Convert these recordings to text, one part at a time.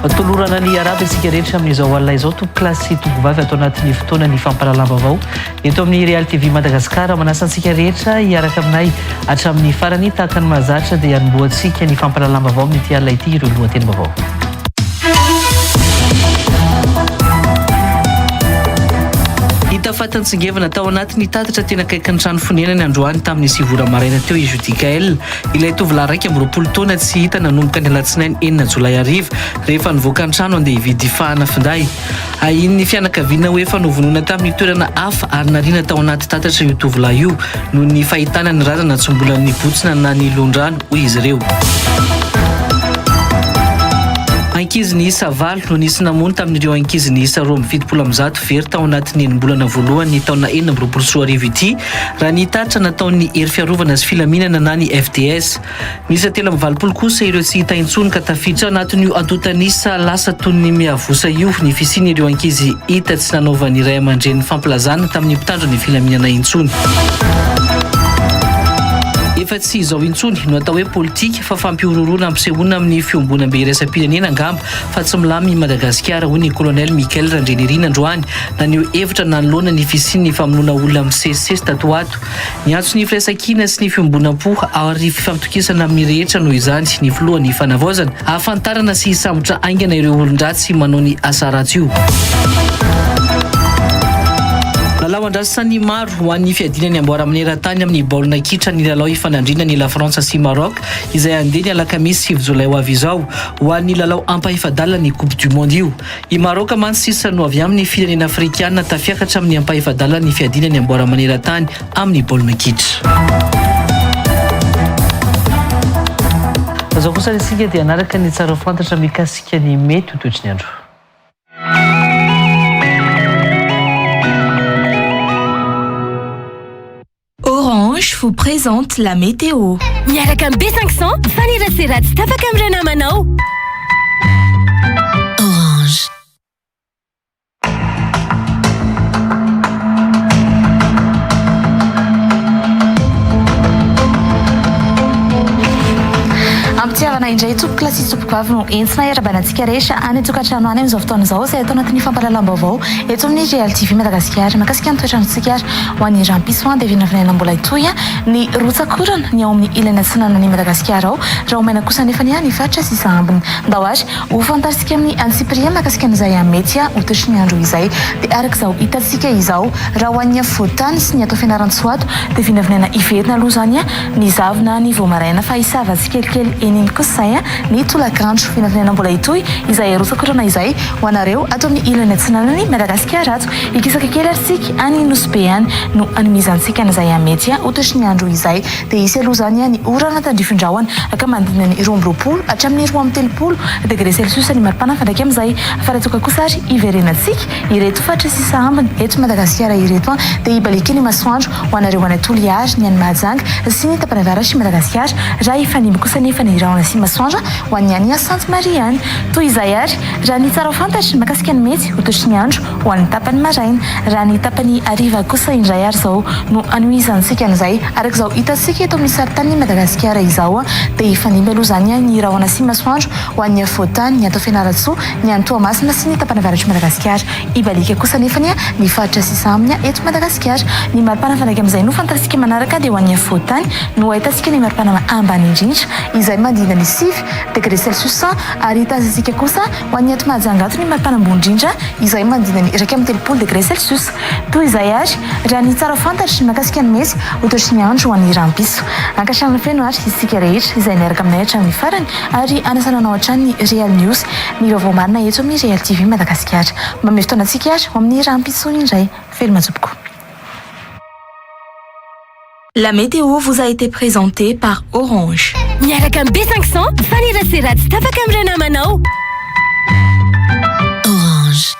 tolorana ny araba isika rehetra amin'izao alina izao tompo-klasy tompovavy atao anatin'ny fotoana ny famparalam-baovao eto amin'ny Real TV Madagasikara manasa antsika rehetra hiaraka aminay hatramin'ny farany tahaka ny mahazatra dia hanomboantsika ny famparalam-baovao amin'ity alina ity ireo lohateny-baovao. Fatantsingevana tao anatin'ny tatatra tena akaiky ny trano fonenany androany tamin'ny sivora maraina teo izy Dikael ilay tovolahy raiky amby 20 taona tsy hita nanomboka ny alatsinainy 9 Jolay ariva rehefa nivoaka ny trano andeha hividy fahana finday. Ahin'ny fianakaviana hoe efa novonoina tamin'ny toerana hafa ary nariana tao anaty tatatra io tovolahy io noho ny fahitana ny razana tsy mbola nibotsina na ny londrano hoy izy ireo. Ankizy ny isa valo no nisy namony tamin'ireo ankizy ny isa 270 very tao anatin'ny enim-bolana voalohany taona 2024 arivo ity raha ny tatra nataon'ny hery fiarovana sy filaminana na ny FTS. Nisa telo amby 20 kosa ireo tsy hita intsony ka tafiditra anatin'io antotanisa lasa toy ny miavosa io ny fisiany ireo ankizy hita tsy nanaovan'ny iray aman-dren'ny fampilazana tamin'ny mpitandro ny filaminana intsony. Efa tsy izao intsony no atao hoe politika fa fampiororona ampisehoana amin'ny fiombonam-be iraisam-pirenena angamba fa tsy milamy Madagasikara hoy ny kolonel Michael Randrenirina androany na ny hevitra nanoloana ny fisiany famonoana olona amin'ny sesisesy tato ato. Ny antso ny firaisan-kina sy ny fiombonam-po ary fifampitokisana amin'ny rehetra noho izany ny filohan'ny fanavaozana ahafantarana sy hisambotra aingana ireo olon-dratsy manao ny asa ratsy io. Lalao andrasany maro ho an'ny fiadinany amboara maneran-tany amin'ny baolina kitra ny lalao ifanandrina ny La Frantsa sy Maroc izay andeha ny alakamisy 9 Jolay ho avy izao ho an'ny lalao ampahifadalana ny Coupe du Monde io. I Maroc mantsy sisa no avy amin'ny firenena afrikana tafiakatra amin'ny ampahifadalana ny fiadinany amboara maneran-tany amin'ny baolina kitra. Zao kosa isika dia anaraka ny tsara fantatra mikasika ny mety ho toetry ny andro. Orange vous présente la météo. Miaraka amin'ny B500 faniraseratsy tapaka amin'ny ranamanao. Orange. Ampiarana indray tompo-klasy tompo-vavy no entina erabanantsika rehetra any tokantrano any amin'izao fotoana izao izay atao anatin'ny famparalam-baovao eto amin'ny Real TV Madagasikara makasika ny toetrandrontsika ho an'ny rampiso dia vinavinaina mbola itoy ny rotsakorana ny ao amin'ny ilana tsinana ny Madagasikara ao raha omaina kosa nefa ny faritra sy sambony ndao ho fantarisika amin'ny antsipria makasika an'izay mety ho toetry ny andro izay dia araka izao hitantsika izao raha ho an'ny fotany sy ny atao fianaran-tsoato dia vinavinaina iverina aloha zany ny zavona ny voamaraina fa hisava tsikelikely eny kosay ny tolakandro vinavinaina mbola itoy izay rotsakorana izay ho anareo ato amin'ny ilana tsinana ny Madagasikara ato ikisaka kely arsika any nosbe any no anomizantsika an'izay mety ho toetry ny andro izay dia isy aloha zany ny orana tandrifindrahoana ka mandina ny 20 hatramin'ny 30 degré celsius ny maripana fandraiky amin'izay faratoka kosa ary iverenantsika ireto fatra sisa ambiny eto Madagasikara ireto dia ibaliky ny masoandro ho anareo any Toliary ny any Mahajanga sy ny tapany avaratr'i Madagasikara raha ifanimby kosa nefa ny rahona sy masoandro ho an'ny any Sainte Marie any toy izay ary raha ny tsara fantatra makasika ny mety ho toetry ny andro ho an'ny tapany maraina raha ny tapany ariva kosa indray ary zao no anoizantsika an'izay araka izao hitantsika eto amin'ny saritany Madagasikara izao dia ifanimby aloha zany ny rahona sy masoandro ho an'ny Fotany ny atao fianaratsoa ny any Toamasina sy ny tapany avaratry Madagasikara ibalika kosa nefany ny faritra sisa aminy eto Madagasikara ny maripana fandraiky amin'izay no fantarisika manaraka dia ho an'ny Fotany no ahitantsika ny maripana ambany indrindra izay mandina ny 6 degré celsius ary hitantsika kosa ho an'ny ato Mahajanga ato ny maripana ambony indrindra izay mandina ny 30 degré celsius toy izay ary raha ny tsara fantatra makasika ny mety ho toetry ny andro ho an'ny rampiso ankasana feno ary isika rehetra izay niaraka aminay hatramin'ny farany ary anasananao hatrany Real News ny vaovao marina eto amin'ny Real TV Madagasikara mba fotoanantsika ary ho amin'ny rampiso indray felomatsopoko. La météo vous a été présentée par Orange. Miaraka amin'ny B500 faniraseratsy tapaka amin'ny ranamanao. Orange.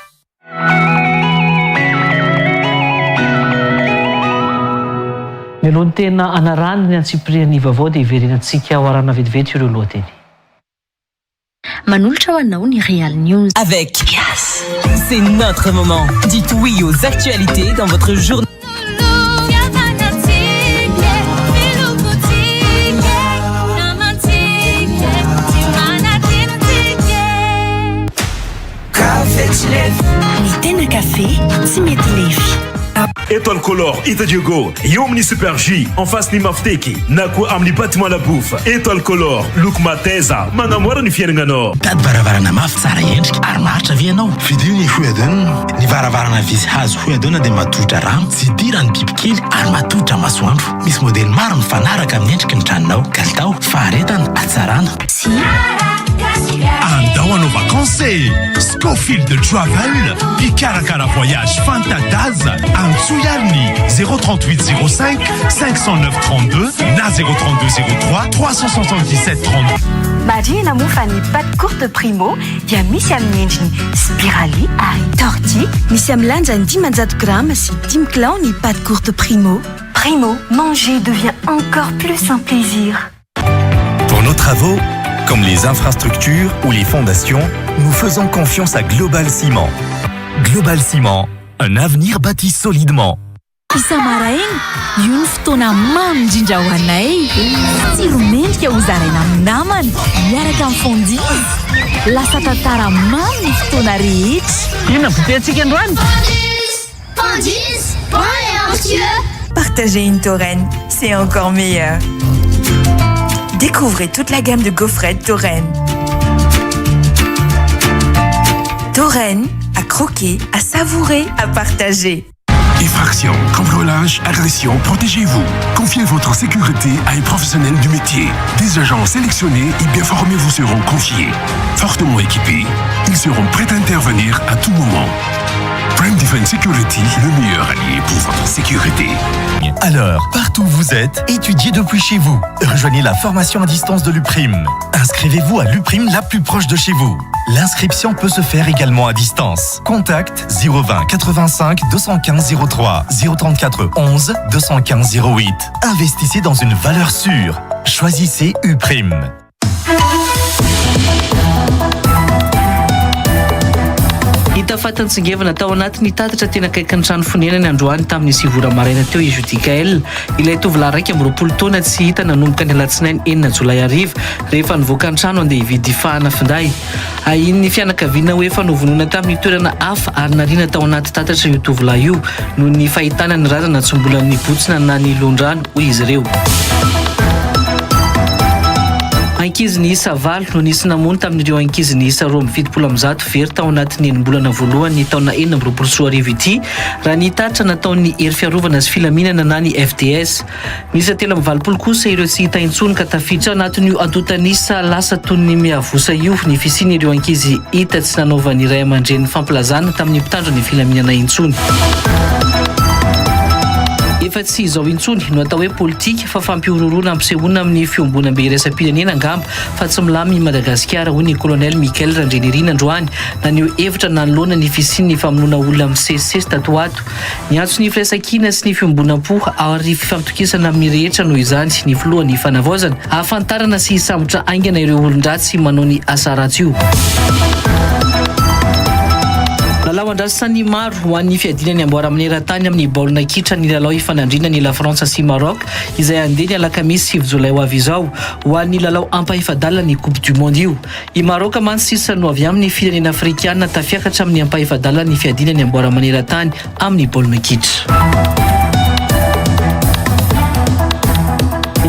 Mialohan'ny tena anarany ny antsipirian'ny vaovao dia iverenantsika ho arana vetivety ireo lohateny. Manolotra ho anao ny Real News. Avec Yes. C'est notre moment. Dites oui aux actualités dans votre journée. café tsy mety lefy. Étoile Color Ita Diogo eo amin'ny Super J en face ny Mafiteky na koa amin'ny bâtiment La Bouffe. Étoile Color loko mateza manamora ny fiainagnanao. Tady varavarana mafy tsara endrika ary maharitra ve ianao? Vidino ny Hueden. Ny varavarana visy hazo Hueden dia matotra rano, tsy idiran'ny bibikely ary matotra masoandro. Misy modely maro mifanaraka amin'ny endriky ny tranonao. Kalitao, faharetana, atsarana. Andao hanao vacances Scofield Travel Pikarakara Voyage Fantadaza Antsouyarni 038 05 509 32 na 032 03 377 30. Marina mofa ny patte courte primo dia misy amin'ny endriny spirali ary torti. Misy amin'ny lanjany 10 grammes sy 10 kilao ny patte courte primo. Primo, manger devient encore plus un plaisir. Pour nos travaux, comme les infrastructures ou les fondations, nous faisons confiance à Global Ciment. Global Ciment, un avenir bâti solidement. Isamarainy, io ny fotoana mamy indrindra ho anay. Tsironendrika ho zaraina amin'ny namana, miaraka amin'ny fondise. Lasa tantara mamy ny fotoana rehetra. Inona butentsika androany? Fondise, Partager une Touraine, c'est encore meilleur. Découvrez toute la gamme de gaufrettes Touraine. Touraine, à croquer, à savourer, à partager. Effraction, cambriolage, agression, protégez-vous. Confiez votre sécurité à un professionnel du métier. Des agents sélectionnés et bien formés vous seront confiés. Fortement équipés, ils seront prêts à intervenir à tout moment. Prime Defense Security, le meilleur allié pour votre sécurité. Alors, partout où vous êtes, étudiez depuis chez vous. Rejoignez la formation à distance de l'UPRIM. Inscrivez-vous à l'UPRIM la plus proche de chez vous. L'inscription peut se faire également à distance. Contact 020 85 215 03 034 11 215 08. Investissez dans une valeur sûre. Choisissez UPRIM. Hita fatantsingevana tao anatiny tatatra tena akaiky ny trano fonenany androany tamin'ny sivora maraina teo izy Dikael. Ilay tovolahy raiky amby 20 taona tsy hita nanomboka ny alatsinainy 9 Jolay ariva rehefa nivoaka ny trano andeha hividy fahana finday. Ahin'ny fianakaviana hoe fanovonoana tamin'ny toerana hafa ary nariana tao anaty tatatra io tovolahy io noho ny fahitana ny razana tsy mbola nibotsina na ny londrano hoy izy ireo. Ankizy ny isa valo no nisy namony tamin'ireo ankizy ny isa 27 very tao anatin'ny enim-bolana voalohany ny taona 4 ity raha ny taratra nataon'ny hery fiarovana sy filaminana na ny FDS. Nisa 7 kosa ireo tsy hita intsony ka tafiditra anatin'io antotanisa lasa toy ny miavosa io ny fisiny ireo ankizy hita tsy nanaovan'ny ray aman-dren'ny fampilazana tamin'ny mpitandro ny filaminana intsony. Efa tsy izao intsony no atao hoe politika fa fampiororona ampisehoana amin'ny fiombonam-be iraisam-pirenena angamba fa tsy milamy Madagasikara hoy ny kolonel Michael Randrenirina androany na ny hevitra nanoloana ny fisin'ny famonoana olona misesisesy tato ato. Ny antso ny firaisan-kina sy ny fiombonam-po ary fifampitokisana amin'ny rehetra noho izany ny filohan'ny fanavaozana ahafantarana sy hisambotra aingana ireo olon-dratsy manao ny asa ratsy io. Lalao andrasany maro ho an'ny fiadinany amboara amin'ny eran-tany amin'ny baolina kitra ny lalao ifanandrina ny La Frantsa sy Maroc izay andeha ny alakamisy 7 Jolay ho avy izao ho an'ny lalao ampahefadalana ny Coupe du Monde io. I Maroc mantsy sisa no avy amin'ny firenena afrikana tafiakatra amin'ny ampahefadalana ny fiadinany amboara amin'ny eran-tany amin'ny baolina kitra.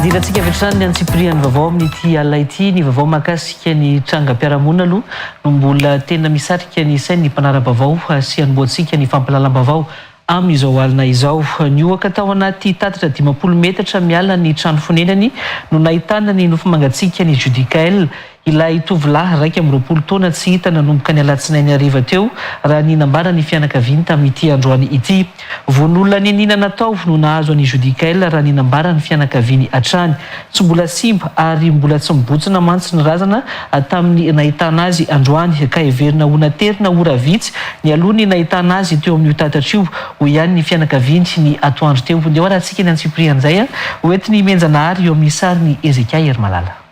Idiratsika vetrany ny antsipriany vaovao amin'ity alina ity ny vaovao mahakasika ny trangam-piarahamonina aloha no mbola tena misarika ny sainy ny mpanara-baovao sy anomboantsika ny fampalalam-baovao amin'izao alina izao. Ny ohaka tao anaty tatatra 50 metatra miala ny trano fonenany no nahitana ny nofomangatsika ny Judikael. Ilay tovolahy raiky amby 20 taona tsy hita nanomboka ny alatsinainy ariva teo raha ny nambara ny fianakaviany tamin'ity androany ity. Vonolona ny anina natao no nahazo any Judikael raha ny nambara ny fianakaviany atrany. Tsy mbola simba ary mbola tsy mibotsina mantsy ny razana tamin'ny nahitana azy androany ka heverina ho naterina ora vitsy ny alohany nahitana azy teo amin'io tatatra io ho ihany ny fianakaviany ny atoandro teo. Ndeha rahantsika ny antsiprian'izay hoentiny menjanahary eo amin'ny sary ny Ezeka Hermalala.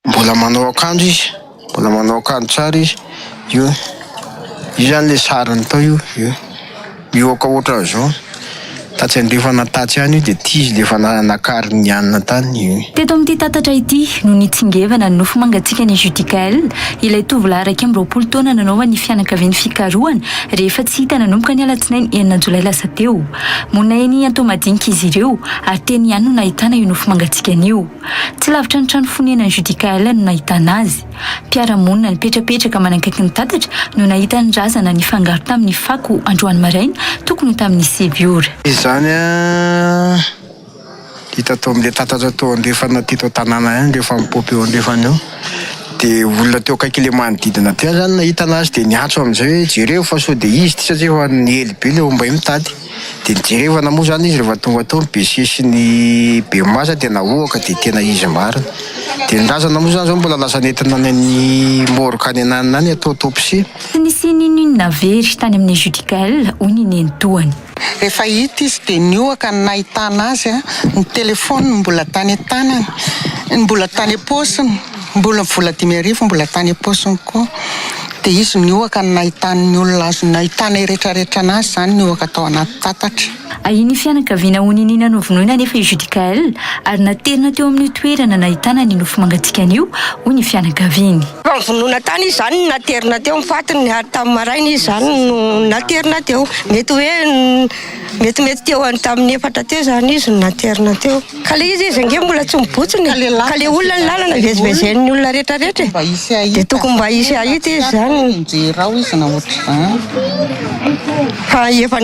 Mbola manao akanjo izy, mbola manao akanjo tsara izy. Io zany le sarany tao io. Io oka ohatra zao. tatsy andrefa natatsy any io de ty izy lefa nakary ny anina tany. Teto amin'ity tatatra ity no nitsingevana ny nofo mangatsika ny Judicaël ilay tovolahy raiky amby 20 taona nanaova ny fianakaviany fikarohana rehefa tsy hita nanomboka ny alatsinainy 9 jolay lasa teo. Monina eny Antomadinika izy ireo ary teny ihany no nahitana io nofo mangatsika an'io. Tsy lavitra ny trano fonenany Judicaël no nahitana azy. Mpiara-monina nipetrapetraka manakaiky ny tatatra no nahita ny razana nifangaro tamin'ny fako androany maraina tokony tamin'ny 7 ora. Izany hita tao amin'le tatatra tao andrefana teto tanàna ihany rehefa mipopy eo andrefana eo de olona teo akaiky le manodidina teo zany nahita anazy de niatso amin'izay hoe jereo fa sao de izy ty satria efa niely be le omba mitady de nijerevana moa zany izy rehefa tonga tao bese sy ny be masa de nahoaka de tena izy marina de nrazana moa zany zao mbola lasa nentina ny morokany ananina any atao autopsie. Tsy nisy ninona very tany amin'ny Judicaël hoy ny nentoany. Rehefa hita izy de nioaka ny nahitana azy ny telefony mbola tany tanany mbola tany posiny mbola vola 10,000 mbola tany posiny koa de izy nioaka ny nahitany olona azy nahitana iretraretra anazy zany nioaka tao anaty tatatra. Ahiny fianakaviana honinina novonoina nefa i Judicaël ary naterina teo amin'ny toerana nahitana ny nofo mangatsika an'io hoy ny fianakaviany. Vonoina tany izy zany naterina teo mifatiny ary tamin'ny maraina izy zany no naterina teo mety hoe mety teo any tamin'ny 4 teo zany izy naterina teo ka le izy ange mbola tsy mibotsiny ka le olona ny lalana vezivezen'ny olona rehetrarehetra de tokony mba hisy ahita izy zany jerao izy na ohatr'izany fa efa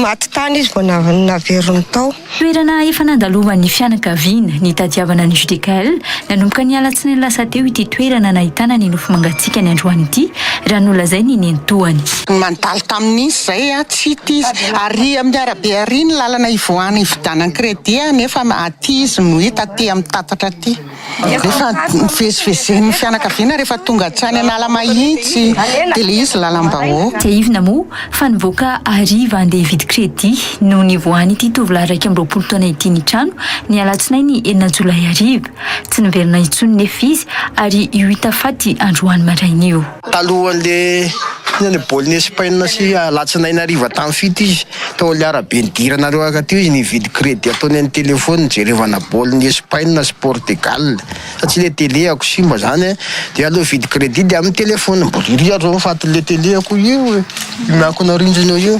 maty tany izy vao naveriny tao. Toerana efa nandalovan'ny fianakaviana ny tadiavana ny Judicaël nanomboka ny alatsinainy lasa teo ity toerana nahitana ny nofo mangatsika ny androany ity raha nolazay ny nentoany. Mandalo tamin'izy zay tsy hita izy ary amin'ny arabe ary ny lalana ivoahana ividianana crédit nefa aty izy no hita aty amin'ny tatatra aty. Rehefa vezivezen'ny fianakaviana rehefa tonga trany anala mahitsy de le izy lalam-bahoaka. Tsy ivona moa fa nivoaka ariva andeha hividy crédit no nivoahany ity tovolahy raiky amby 20 taona ity ny trano ny alatsinainy 9 jolay ariva. Tsy niverina intsony nefa izy ary io hita faty androany maraina io. Talohan'le ny baolina Espaina sy alatsinainy ariva tamin'ny fito izy tao le arabe nidiranareo akaty izy nividy crédit ataony amin'ny telefony nijerevana baolina Espaina sy Portugal satria le télé ako simba zany de aleo vidy crédit de amin'ny telefony mboriria mifaty le télé ako io miakona rindrina io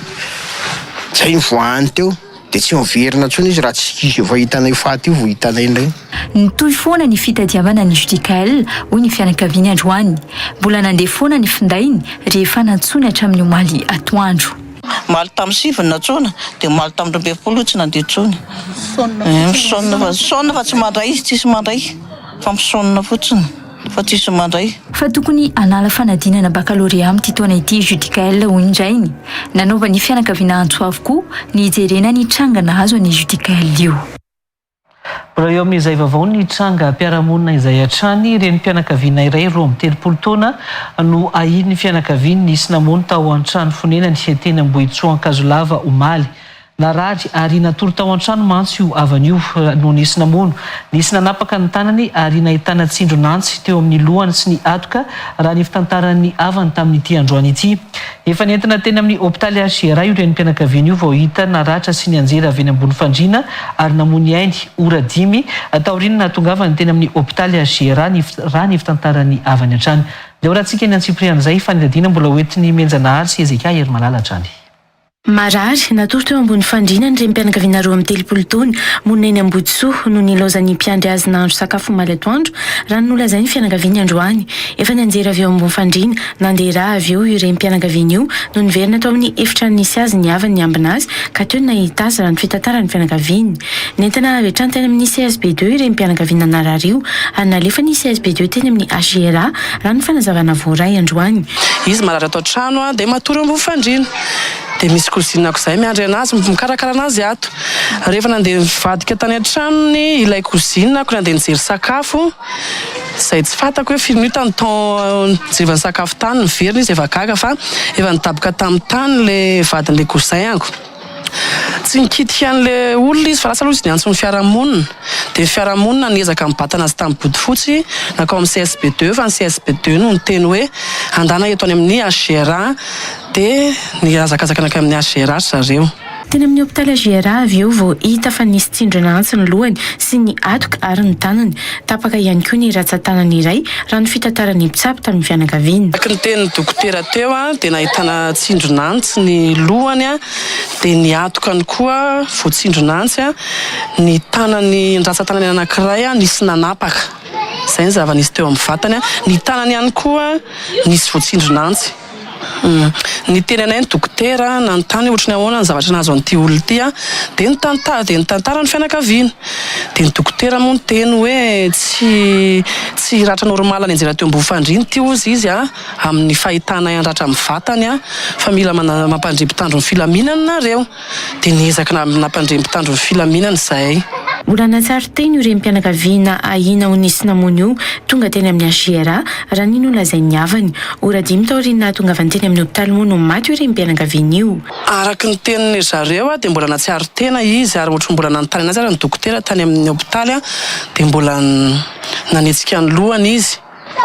zay nivoahany teo de tsy miverina intsony izy raha tsy izy efa hitanay faty io vao hitanay indray. Nitohy foana ny fitadiavana ny Judicaël hoy ny fianakaviany androany. Mbola nandeha foana ny findainy rehefa nantsony hatramin'ny omaly atoandro. Maly tamin'ny 7 natsona de maly tamin'ny 20 tsy nandeha tsony. Misonna fa tsy mandray izy tsisy mandray fa misonna fotsiny fa tsisy mandray. Fa tokony anala fanadinana baccalauréat amin'ity taona ity Judicaël hoy indrainy. Nanaova ny fianakaviana antso avokoa ny hijerena ny trangana azo ny Judicaël io. Raha eo amin'izay vavao ny tranga mpiara-monina izay hatrany ireny mpianakaviana iray roa amby 30 taona no ahiny ny fianakaviany nisy namono tao an-trano fonena ny teny Ambohitsoa Ankazolava Omaly. Narary ary natory tao an-trano mantsy io avan'io no nisy namono. Nisy nanapaka ny tanany ary nahitana tsindro nantsy teo amin'ny lohany sy ny atoka raha ny fitantaran'ny avany tamin'ity androany ity. Efa nentina teny amin'ny hôpitaly HCR io ireny mpianakaviana io vao hita naratra sy ny anjera avy eny ambony fandriana ary namony ainy ora 10 taoriana natongavany teny amin'ny hôpitaly HCR raha ny fitantaran'ny avany hatrany. Leo rahantsika ny Antsipriana zay fanidadiana mbola hoentiny Menjanahary sy Ezeka Hery Malala hatrany. Marary natory teo ambony fandriana ny rempianakaviana roa amin'ny 30 taona monina eny Ambohitsoa no nilaozany mpiandry azy nahandro sakafo omaly atoandro raha nolazainy ny fianakaviany androany. Efa nanjera avy eo ambony fandriana nandeha raha avy eo ireny mpianakaviana io no niverina tao amin'ny efitra nisy azy ny avany niambina azy ka teo nahita azy raha ny fitantaran'ny fianakaviany. Nentina avy hatrany teny amin'ny CSB2 ireny mpianakaviana narary io ary nalefa ny CSB2 teny amin'ny HCR raha ny fanazavana voaray androany. Izy marary atao trano dia matory ambony fandriana. Dia misy kozinako izay miandry anazy mikarakara anazy ato. Rehefa nandeha mivadika tany an-tranony ilay kozinako nandeha nijery sakafo izay tsy fantako hoe firy minitra ny temps nijerevany sakafo tany niverina izy efa gaga fa efa nidaboka tamin'ny tany ilay vadin'ilay kozainako. Tsy nikitika an'ilay olona izy fa lasa aloha izy niantsony fiarahamonina. Dia fiarahamonina niezaka mibatana azy tamin'ny Bodofotsy nakao amin'ny CSB2 fa ny CSB2 no niteny hoe andana eto any amin'ny HCR dia niazakazaka nakao amin'ny HCR zareo. teny amin'ny hôpitaly GRA avy eo vao hita fa nisy tsindrona antsy ny lohany sy ny atoka ary ny tanany. Tapaka ihany koa ny ratsan-tanana iray raha ny fitantarany mpitsabo tamin'ny fianakaviana. Araka ny tenin'ny dokotera teo dia nahitana tsindrona antsy ny lohany dia ny atokany koa voatsindrona antsy ny tanany ratsan-tanany anankiray nisy nanapaka. Izay ny zava-nisy teo amin'ny vatany. Ny tanany ihany koa nisy voatsindrona antsy. Ny teny anay ny dokotera nanontany ohatrany ahoana ny zavatra nahazo an'ity olona ity dia nitantara ny fianakaviana. Dia ny dokotera moa ny teny hoe tsy ratra normala ny anjera teo ambony fandriana ity ozy izy amin'ny fahitana handratra amin'ny vatany fa mila mampandrem-pitandro ny filaminana nareo. Dia niezaka nampandrem-pitandro ny filaminana izay. Mbola natsara teny io renim-pianakaviana ahina ho nisy namony io tonga teny amin'ny GRA raha nino lazainy havany. Ora 5 taoriana tonga avy teny amin'ny hôpitaly moa no maty io renim-pianakaviana io. Araka ny tenin'ny zareo dia mbola natsiaro tena izy ary ohatry mbola nanontany anazy ary ny dokotera tany amin'ny hôpitaly dia mbola nanetsika ny lohany izy.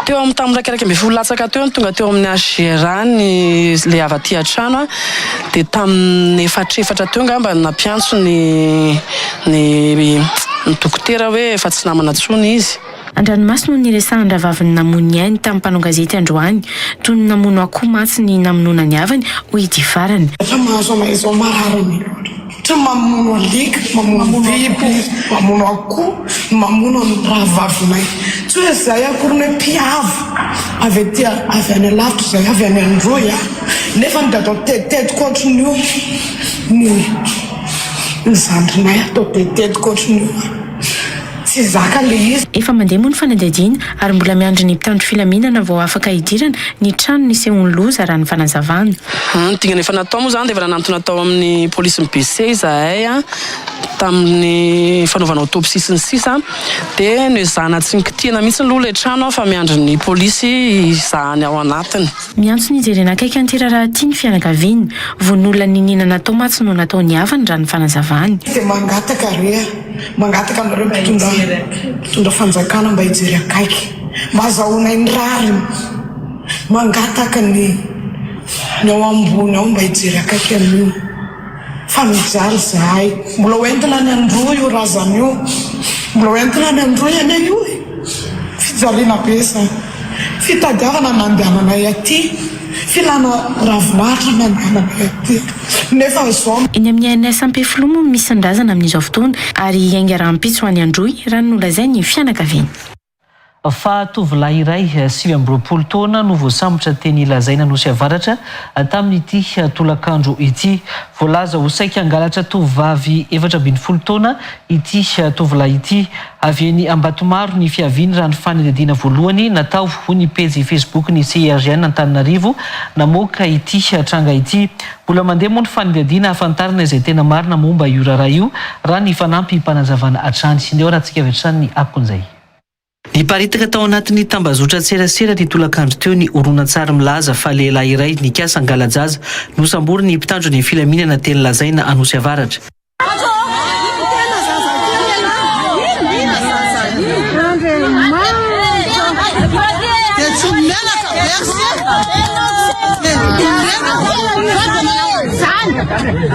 Teo amin'ny tamin'ny raikaraika amby folo latsaka teo tonga teo amin'ny GRA le avy aty an-trano dia tamin'ny efatrefatra teo ngamba nampiantso ny dokotera hoe efa tsy namana tsony izy. Andranomasina no niresahana vaviny namony ainy tamin'ny mpanao gazety androany toy ny namono akoho matsy ny namonona ny havany ho ity farany. Efa mahazo anay izao mararany tsy mamono alika, mamono biby, mamono akoho, mamono raha vavinay. Tsy hoe izay akory hoe mpiavo avy aty avy any alavitra izay avy any androy nefa ny atao tetediko ohatrin'io ny zandrinay atao tetediko ohatrin'io. Efa mandeha moa ny fanadihadiana ary mbola miandry ny mpitandro filaminana vao afaka hidirana ny trano nisehony loza raha ny fanazavana. Digna efa natao moa zany dia efa nanantona tao amin'ny polisy BC izahay tamin'ny fanaovana autopsie sy ny sisa dia noezahana tsy nikitiana mihitsy aloha ilay trano fa miandry ny polisy izahany ao anatiny. Miantso nijerena akaiky an'ity raharaha ity ny fianakaviana von'olona ninina natao matsy no natao ny havany raha ny fanazavany. Dia mangataka anareo mpitondra fanjakana mba hijery akaiky mba azahoanay ny rariny mangataka ny ao ambony ao mba hijery akaiky amin'io fa mijaly zahay mbola hoentina ny androy io razana io mbola hoentina ny androy any io fijaliana be zany fitadiavana nandehananay aty filana ravinahitra nandehananay aty nefa izao. Eny amin'ny ANS Ampeflomo misy ndrazana amin'izao fotoana ary iainga rahampitso any androy raha nolazainy ny fianakaviana. Fa tovolahy iray 20 taona no voasambotra teny ilazaina Nosy Avaratra tamin'ity tolakandro ity. Voalaza ho saika hangalatra tovovavy 17 taona ity tovolahy ity. Avy eny Ambatomaro ny fiaviany raha ny fanadihadiana voalohany natao ho ny pejy Facebook ny CRGN Antananarivo namoaka ity tranga ity. Mbola mandeha moa ny fanadihadiana ahafantarana izay tena marina momba io raharaha io raha ny fanampy mpanazavana hatrany. Indeo rahantsika avy hatrany ny akon'izay. Niparitaka tao anatin'ny tambazotra tserasera ny tolakandro teo ny horonan-tsary milaza fa lehilahy iray nikasa angalajaza nosambory ny mpitandro ny filaminana teny lazaina Anosy Avaratra.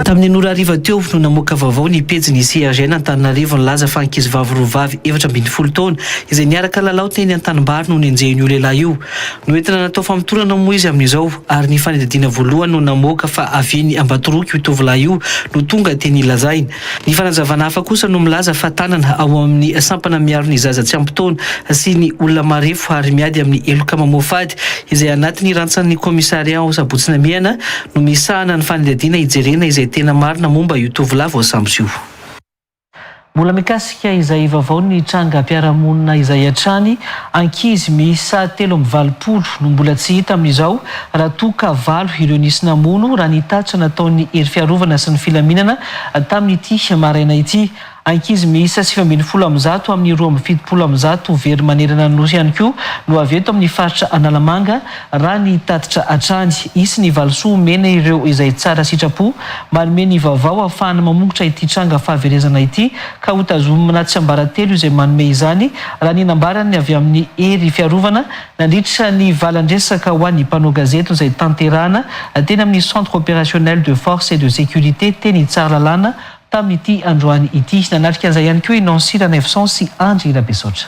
Tamin'ny nora ariva teo no namoaka vaovao ny pejy ny CRGN Antananarivo nilaza fa ankizy vavy roavavy 17 taona izay niaraka lalao teny an-tanimbary no nenjehiny io lehilahy io. Noentina natao famitorana moa izy amin'izao ary ny fanadihadiana voalohany no namoaka fa avy eny Ambatoroky io tovolahy io no tonga teny ilazaina. Ny fanazavana hafa kosa no milaza fa tanana ao amin'ny sampana miaro ny zaza tsy ampy taona sy ny olona marefo ary miady amin'ny eloka mamofady izay anatin'ny rantsan'ny komisariat ao Sabotsina Miana no misahana ny fanadihadiana hijerena izay tena marina momba io tovolahy voasambotra io. Mbola mikasika izay vaovao ny tranga mpiaramonina izay hatrany ankizy miisa 320 no mbola tsy hita amin'izao raha toka 9 ireo nisy namono raha nitatra nataon'ny hery fiarovana sy ny filaminana tamin'ity maraina ity. ankizy miisa 770 amin'ny 270 very manerana ny nosy ihany koa no avy eto amin'ny faritra Analamanga raha ny tatitra atrany. Isy ny valosoa mena ireo izay tsara sitrapo manome ny vaovao ahafahana mamongotra ity tranga fahaverezana ity ka hotazomina tsy ambaratelo izay manome izany raha ny nambarany avy amin'ny hery fiarovana nandritra ny valandresaka ho an'ny mpanao gazety izay tanterana teny amin'ny centre opérationnel de force et de sécurité teny tsara lalàna tamin'ity androany ity. Nanatrika an'izay ihany koa i Nancy Ranefson sy Andry Rabesotra.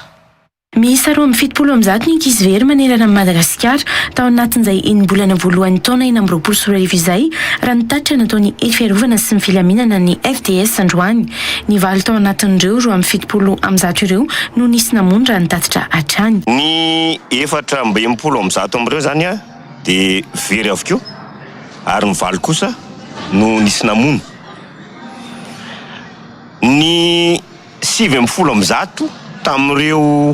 Miisa 270 ny ankizy very manerana amin'ny Madagasikara tao anatin'izay enim-bolana voalohan'ny taona 2024 izay raha ny tatitra nataon'ny hery fiarovana sy ny filaminana ny FDS androany. Ny valo tao anatin'ireo 270 ireo no nisy namono raha ny tatitra hatrany. Ny 470 amin'ireo zany a dia very avokoa ary ny valo kosa no nisy namono. Ny 70 tamin'ireo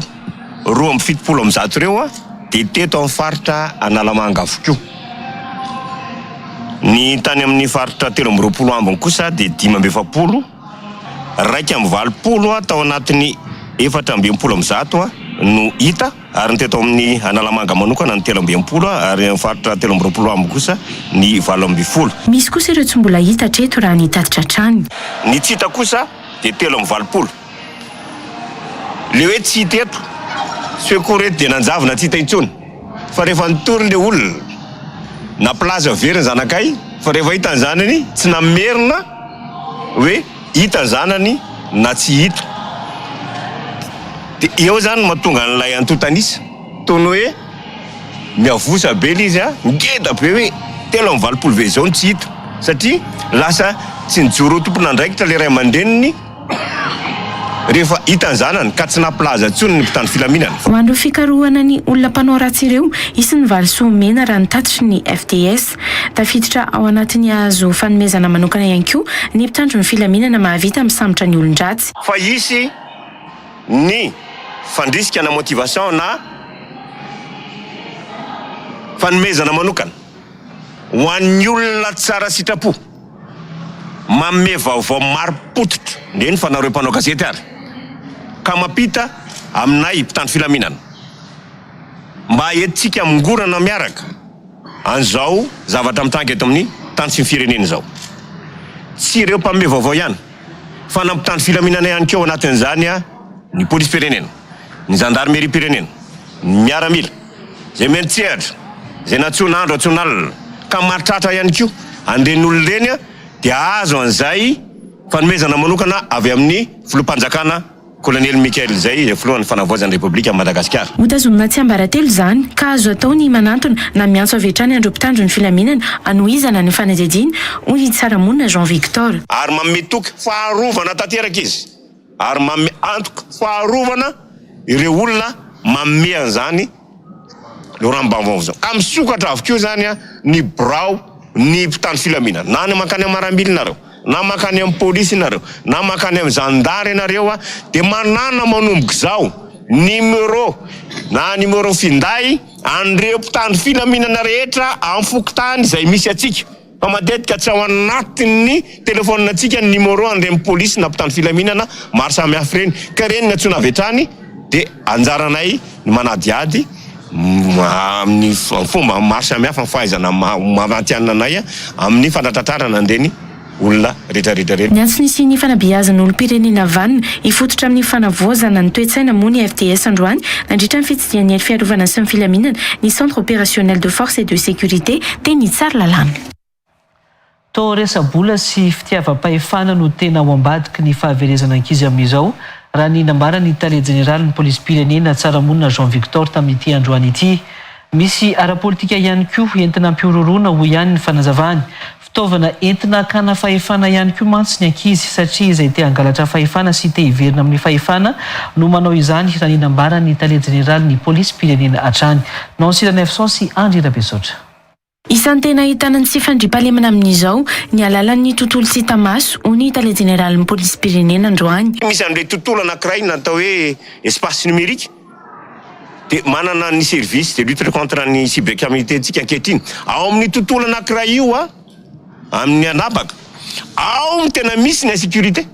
270 ireo a dia teto amin'ny faritra Analamanga avokoa. Ny tany amin'ny faritra 320 ambiny kosa dia 570, raika amin'ny 20 a tao anatin'ny 470 a no hita ary ny teto amin'ny Analamanga manokana ny 320 ary amin'ny faritra 320 ambiny kosa ny 20. Misy kosa ireo tsy mbola hita treto raha ny tatitra hatrany. Ny tsy hita kosa dia 320. Le hoe tsy hita eto sy hoe koreto dia nanjavina tsy hita intsony fa rehefa nitory le olona na plaza very ny zanakay fa rehefa hita ny zanany tsy namerina hoe hita ny zanany na tsy hita. Dia eo zany mahatonga n'ilay antotanisa toy ny hoe miavosa be ilay izy a ngeda be hoe 320 ve zao ny tsy hita satria lasa tsy nijoro tompona andraikitra le ray aman-dreniny rehefa hita ny zanany ka tsy naplaza intsony ny mpitandro filaminana. Ho andro fikarohana ny olona mpanao ratsy ireo isy ny valosoa mena raha ny tatitry ny FDS tafiditra ao anatin'ny azo fanomezana manokana ihany koa ny mpitandro ny filaminana mahavita misambotra ny olon-dratsy. Fa isy ny fandrisika na motivation na fanomezana manokana ho an'ny olona tsara sitrapo manome vaovao maro-potitra ndre ny fanareo mpanao gazety ary ka mampita aminay mpitandro filaminana mba entsika mingorana miaraka an'izao zavatra mitangy eto amin'ny tany sy ny firenena izao. Tsy ireo mpanome vaovao ihany fa na mpitandro filaminana ihany keo anatin'izany a ny polisy pirenena, ny gendarmerie pirenena, ny miaramila, zay mentsehatra, zay natsonandro atsonalina ka maritratra ihany koa andren'olona ireny a dia azo an'izay fanomezana manokana avy amin'ny filoham-panjakana Colonel Michael zay filohan'ny fanavoazan'ny Repoblika Madagasikara. Hotazomina tsy ambaratelo zany ka azo atao ny manantona na miantso avy hatrany andro mpitandro ny filaminana anohizana ny fanadihadiana hoy tsaramonina Jean Victor. Ary manome toky faharovana tanteraka izy ary manome antoka faharovana ireo olona manome an'izany loram-bavao zao. Amin'ny sokatra avokoa zany a ny birao ny mpitandro filaminana na ny makany amin'ny marambily nareo na makany amin'ny polisy nareo na makany amin'ny zandary nareo a dia manana manomboka zao numéro finday an'ireo mpitandro filaminana rehetra amin'ny fokotany izay misy atsika fa matetika tsy ao anatin'ny telefonina atsika ny numéro an'ireny polisy na mpitandro filaminana maro samihafa ireny ka reny ny atsona avy hatrany dia anjaranay ny manadiady amin'ny fomba maro samihafa ny fahaizana mavantianina anay amin'ny fanatratrarana andreny olona rehetrarehetra. Ny antony sy ny fanabeazana olom-pirenena vanina hifototra amin'ny fanavoazana ny toe-tsaina moa ny FDS androany nandritra ny fitsidihan'ny hery fiarovana sy ny filaminana ny centre opérationnel de force et de sécurité teny tsara lalàna. Tao resa-bola sy fitiavam-pahefana no tena ao ambadiky ny fahaverezana ankizy amin'izao raha ny nambarany Italia Général ny polisy pirenena tsaramonina Jean Victor tamin'ity androany ity. Misy ara-politika ihany koa entina ampiororona ho ihany ny fanazavany. Fitaovana entina hakana fahefana ihany koa mantsy ny ankizy satria izay te hangalatra fahefana sy te hiverina amin'ny fahefana no manao izany raha ny nambarany Italia Général ny polisy pirenena hatrany. Nancy Ranefson sy Andry Rabesotra. Isan'ny tena ahitana ny tsy fandriam-pahalemana amin'izao ny alalan'ny tontolo tsy hita maso ho ny Italia Général ny polisy pirenena androany. Misy an'ilay tontolo anankiray natao hoe espace numérique dia manana ny service de lutte contre ny cybercriminalité antsika ankehitriny. Ao amin'ny tontolo anankiray io a amin'ny anabaka ao tena misy ny insécurité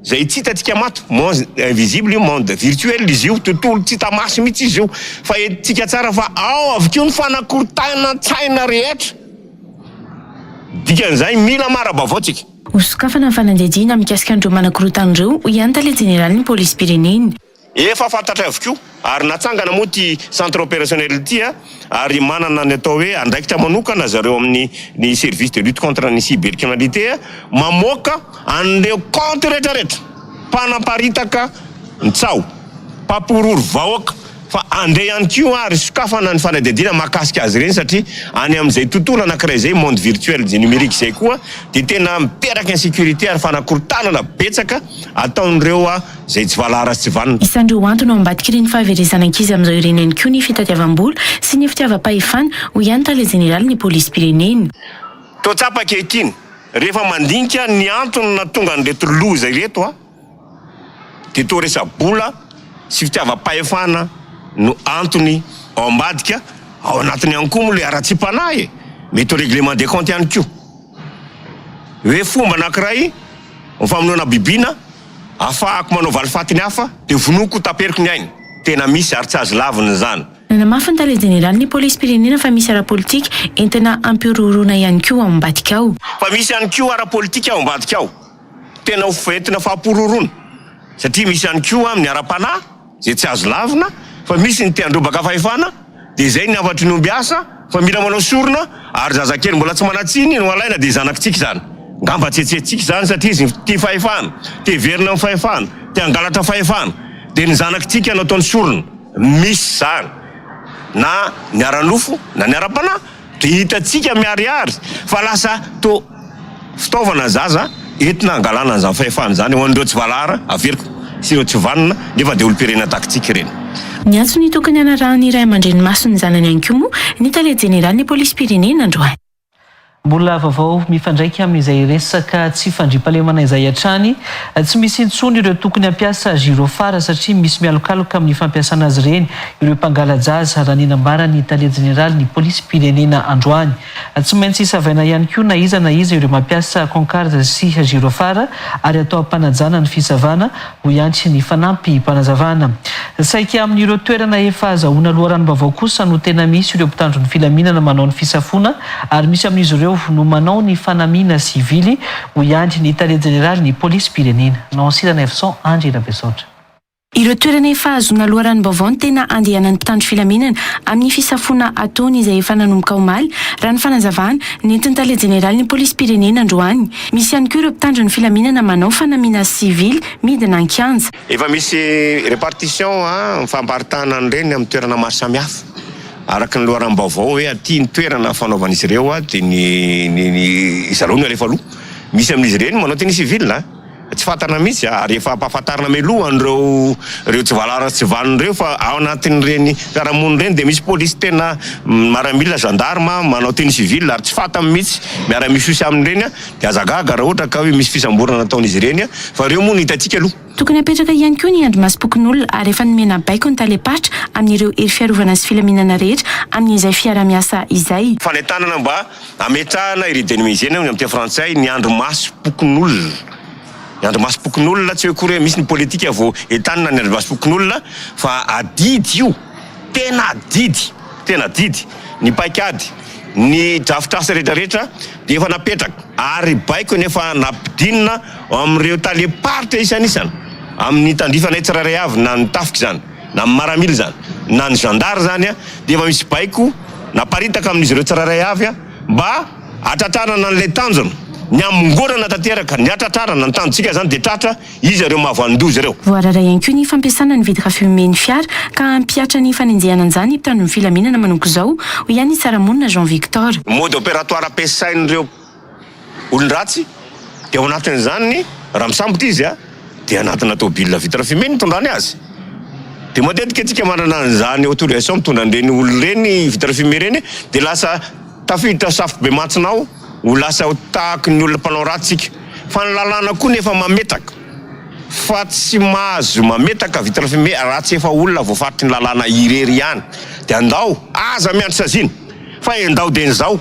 zay tsy hitantsika mato monde invisible io monde virtuel izy io tontolo tsy hita maso mihitsy izy io fa entsika tsara fa ao avy keo ny fanakorotana tsaina rehetra dikan'izay mila marabavao tsika osokafana ny fanandihadiana mikasika andreo manakorotan'ireo ihany tale général ny polisy pireneny efa fantatra avokeo ary natsangana moa ty centre opérationnel ty ary manana ny atao hoe andraikitra manokana zareo amin'ny ny service de lutte contre ny cybercriminalité mamoaka an'ireo compte rehetrarehetra mpanamparitaka ntsao mpampororo vahoaka fa ande ihany kio ary sokafana ny fanadihadiana mahakasika azy ireny satria any amin'izay tontolo anankiray zay monde virtuel zay numérique zay koa de tena miteraka insécurité ary fanakorotanana betsaka ataon'ireo zay tsy valara sy tsy vanina isandreo antony ao ambadika ireny fahaverezana-ankizy amin'izao ireny ihany koa ny fitadiavam-bola sy ny fitiavam-pahefana ho ihany tale général ny polisy pireneny toatsapa kehitriny rehefa mandinika ny antony na tonga an'ireto loza ireto de to resa-bola sy fitiavam-pahefana no antony ao ambadika ao anatiny ihany koa moa le ara-tsi-panahy mety au règlement des comptes ihany koa hoe fomba anankiray famonoana bibiana afahako manao valifatiny hafa de vonoko taperiko ny ainy tena misy ary tsy azo laviny zany nanamafy ny tale général ny polisy pirenena fa misy ara-politika entina ampirorona ihany koa ao ambadika ao fa misy ihany koa ara-politika ao ambadika ao tena hoentina fampirorona satria misy ihany koa amin'ny ara-panahy zay tsy azo lavina fa misy ny teandrobaka fahefana de zay ny afatry ny ombiasa fa mila manao sorona ary zazakely mbola tsy manatsiny no alaina de zanakitsika zany ngamba tsetsehtsika zany satria izy ty fahefana te verina amin'ny fahefana te angalatra fahefana de ny zanakitsika no ataony sorona misy zany na ny ara-nofo na ny ara-panahy de hitatsika miariary fa lasa to fitaovana zaza entina angalana an'izany fahefana zany ho an'ireo tsy valara averiko sy ireo tsy vanina nefa de olo-pirena takitsika ireny ny antso ny tokony anarahany iray aman-dreny maso ny zanany ihany koa moa ny tale général ny polisy pirenena androany mbola vaovao mifandraika amin'izay resaka tsy fandriam-pahalemana izay hatrany tsy misy intsony ireo tokony hampiasa girofara satria misy mialokaloka amin'ny fampiasana azy ireny ireo mpangalajaza raha ninambara ny Italia général ny polisy pirenena androany tsy maintsy isavaina ihany koa na iza ireo mampiasa concarde sy girofara ary atao ampanajana ny fisavana ho iantry ny fanampy mpanazavana saika amin'ireo toerana efa azahoana loharanom-baovao kosa no tena misy ireo mpitandro ny filaminana manao ny fisafona ary misy amin'izy ireo no manao ny fanamina sivily ho iandry ny Italia général ny polisy pirenena Nancy 900 Angela Besotra ireo toerana efa azoana loharanom-baovao no tena andehanan'ny mpitandro filaminana amin'ny fisafona ataony izay efa nanomboka omaly raha ny fanazavana nentin'ny Italia général ny polisy pirenena androany misy ihany koa ireo mpitandro ny filaminana manao fanamina sivily midina an-kianja efa misy répartition mifamparitaana an'ireny amin'ny toerana maro samihafa araky ny loharanom-baovao hoe aty ny toerana fanaovan'izy ireo de ny zalony alefa aloha misy amin'izy ireny manao teny civil tsy fatana mihitsy ary efa ampahafantarina meloha an'ireo tsy valara tsy vanin'ireo fa ao anatin'ireny fiarahamonina reny de misy polisy tena maramila gendarme manao teny civil ary tsy fatamy mihitsy miara-misosy amin'ireny de azagaga raha ohatra ka hoe misy fisamborana nataon'izy ireny fa ireo moa no hitatsika aloha tokony apetraka ihany koa ny andro masompokin'olona ary efa nomena baiko ny talepatra amin'ireo hery fiarovana sy filaminana rehetra amin'izay fiara-miasa izay fanentanana mba ametrahana iridénomisena amin'ny teny frantsay ny andro masompokin'olona ny andro masompokin'olona tsy hoe kory misy ny politika vao entanina ny andro masompokin'olona fa adidy io tena didy ny paikady ny drafitrasa rehetrarehetra de efa napetraka ary baiko nefa nampidinina amin'ireo taleparitra isan'isany amin'ny tandrifana tsiraray avy na ny tafiky zany na amin'ny maramily zany na ny gendarme zany de efa misy baiko naparitaka amin'izy ireo tsiraray avy mba atratranana n'ilay tanjona ny amongorana tanteraka ny atratrarana ny tanjontsika zany de tratra izy ireo mahavoandozy ireo voarara ihany koa ny fampiasana ny vidika fiomeny fiara ka ampiatra ny fanenjehana an'izany mpitandro ny filaminana manoko zao ho ihany tsaramonina Jean Victor mode opératoire ampiasain'ireo olon-dratsy de ao anatin'izany raha misambotra izy de anatina tômôbila vitra fiomeny tondrany azy de matetika antsika manana an'izany autorisation mitondra an'ireny olo reny vitra fiome reny de lasa tafiditra safo be matsinao ho lasa ho tahaky ny olona mpanao ratsika fa ny lalàna koa nefa mametaka fa tsy mahazo mametaka vitra fiome ratsy efa olona voafaritry ny lalàna irery ihany de andao aza miandry saziny fa endao de nizao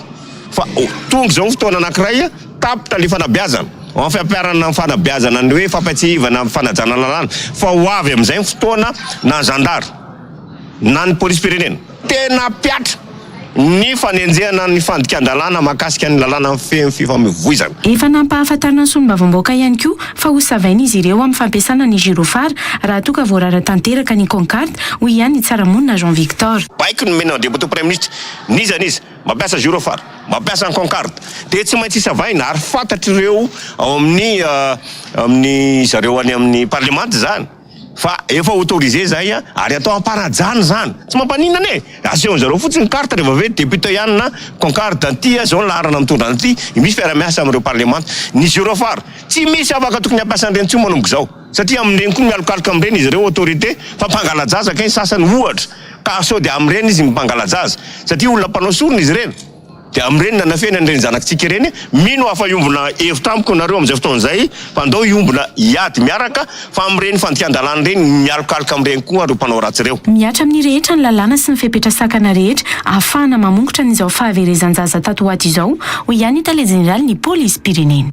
fa tonga zao fotoana anankiray tapitra le fanabeazana amin'ny fampiarana fanabeazana ny hoe fampatsihivana amin'ny fanajana lalàna fa ho avy amin'izay fotoana na zandary na ny polisy pirenena tena piatra ny fanenjehana ny fandikan-dalàna mahakasika ny lalàna amin'ny fifamoivoizana. Efa nampahafantarina ny solombavam-baoaka ihany koa fa ho savaina izy ireo amin'ny fampiasana ny girofara raha toa ka voarara tanteraka ny concarte ho ihany ny tsaramonina Jean Victor. Baiko ny mena deputy premier ministre nizana izy mampiasa girofara mampiasa ny concarte dia tsy maintsy isavaina ary fantatr'ireo ao amin'ny zareo any amin'ny parlemanta zany fa efa autorisé zay ary atao ampanajana zany tsy mampaninana asehon zareo fotsiny ny carte rehefa ve député ihany na concarte anty zao ny laharana mitondra anty misy fiara-miasa amin'ireo parlemanta ny girofara tsy misy afaka tokony ampiasan'ireny tsy manomboka zao satria amin'ireny koa mialokaloka amin'ireny izy ireo autorité fa mpangalajaza kay sasany ohatra ka sao dia amin'ireny izy mipangalajaza satria olona mpanao sorona izy ireny dia amin'ireny nanafena an'ireny zanakitsika ireny mino afa iombona hevitra amiko nareo amin'izay fotoan'izay fa andao iombona hiady miaraka fa amin'ireny fandikan-dalàna ireny mialokaloka amin'ireny koa areo mpanao ratsy ireo. Miatra amin'ny rehetra ny lalàna sy ny fepetrasakana rehetra ahafahana mamongotra n'izao fahaverezan-jaza tato ho ato izao ho ihany tale jeneraly ny polisy pirenena.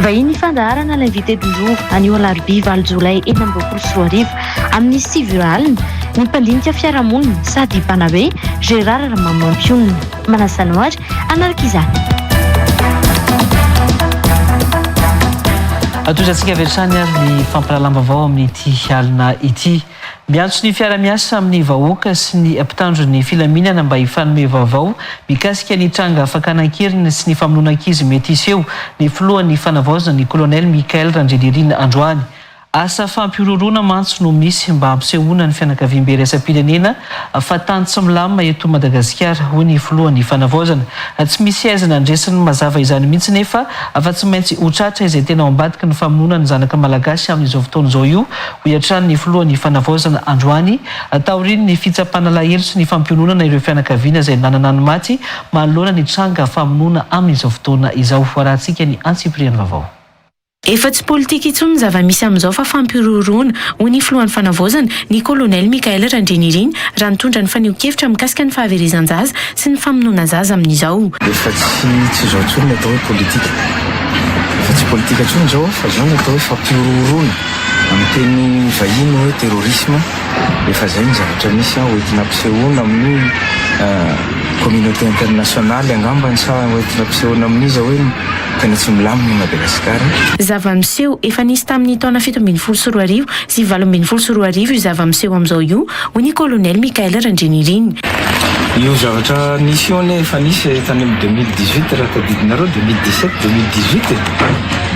Vahiny fandaharana l'invité du jour anio alarobia 20 jolay 2024 amin'ny 7 alina ny mpandinika fiarahamonina sady mpanabe Gérard Ramamampiona manasana ohatra anaraka izany. Atozantsika avetrany ary ny fampirahalam-bavao amin'ity alina ity. Miantso ny fiara-miasa amin'ny vahoaka sy ny mpitandro ny filaminana mba hifanome vaovao mikasika ny tranga fakanakirina sy ny famonoana-ankizy mety iseho ny filohan'ny fanavaozana ny kolonel Mikael Randrenirina Androany. Asa fampirorona mantso no misy mba hampisehoana ny fianakaviam-be iraisam-pirenena fa tany tsy milamina eto Madagasikara hoy ny filohan'ny fanavaozana. Tsy misy aizana andresany mazava izany mihitsy nefa fa tsy maintsy ho tratra izay tena ao ambadika ny famonoana ny zanaka malagasy amin'izao fotoana izao io ho iatran'ny filohan'ny fanavaozana Androany taoriny ny fitsapana lahelo sy ny fampiononana ireo fianakaviana izay nanana ny maty manoloana ny tranga famonoana amin'izao fotoana izao. Arahantsika ny antsipriany vaovao. Efa tsy politika intsony ny zava-misy amin'izao fa fampirorona hoy ny filohan'ny fanavaozana ny kolonel Mikael Randrenirina raha nitondra ny faneho-kevitra mikasika ny fahaverezan-jaza sy ny famonoana zaza amin'izao. Efa tsy zao intsony atao hoe politika. Efa tsy politika intsony izao fa zao atao hoe fampirorona amin'ny teny vahiny hoe terrorisme. Efa zay ny zavatra misy hoentina ampisehoana amin'ny communauté internationale angambany sa hoentina ampisehoana amin'izy hoe tena tsy milamina i Madagasikara. Zava-miseho efa nisy tamin'ny taona 724 sy 2024 io zava-miseho amin'izao io hoy ny kolonel Mikael Randrenirina. Io zavatra nisy io efa nisy tany amin'ny 2018 raha tadidinareo 2017 2018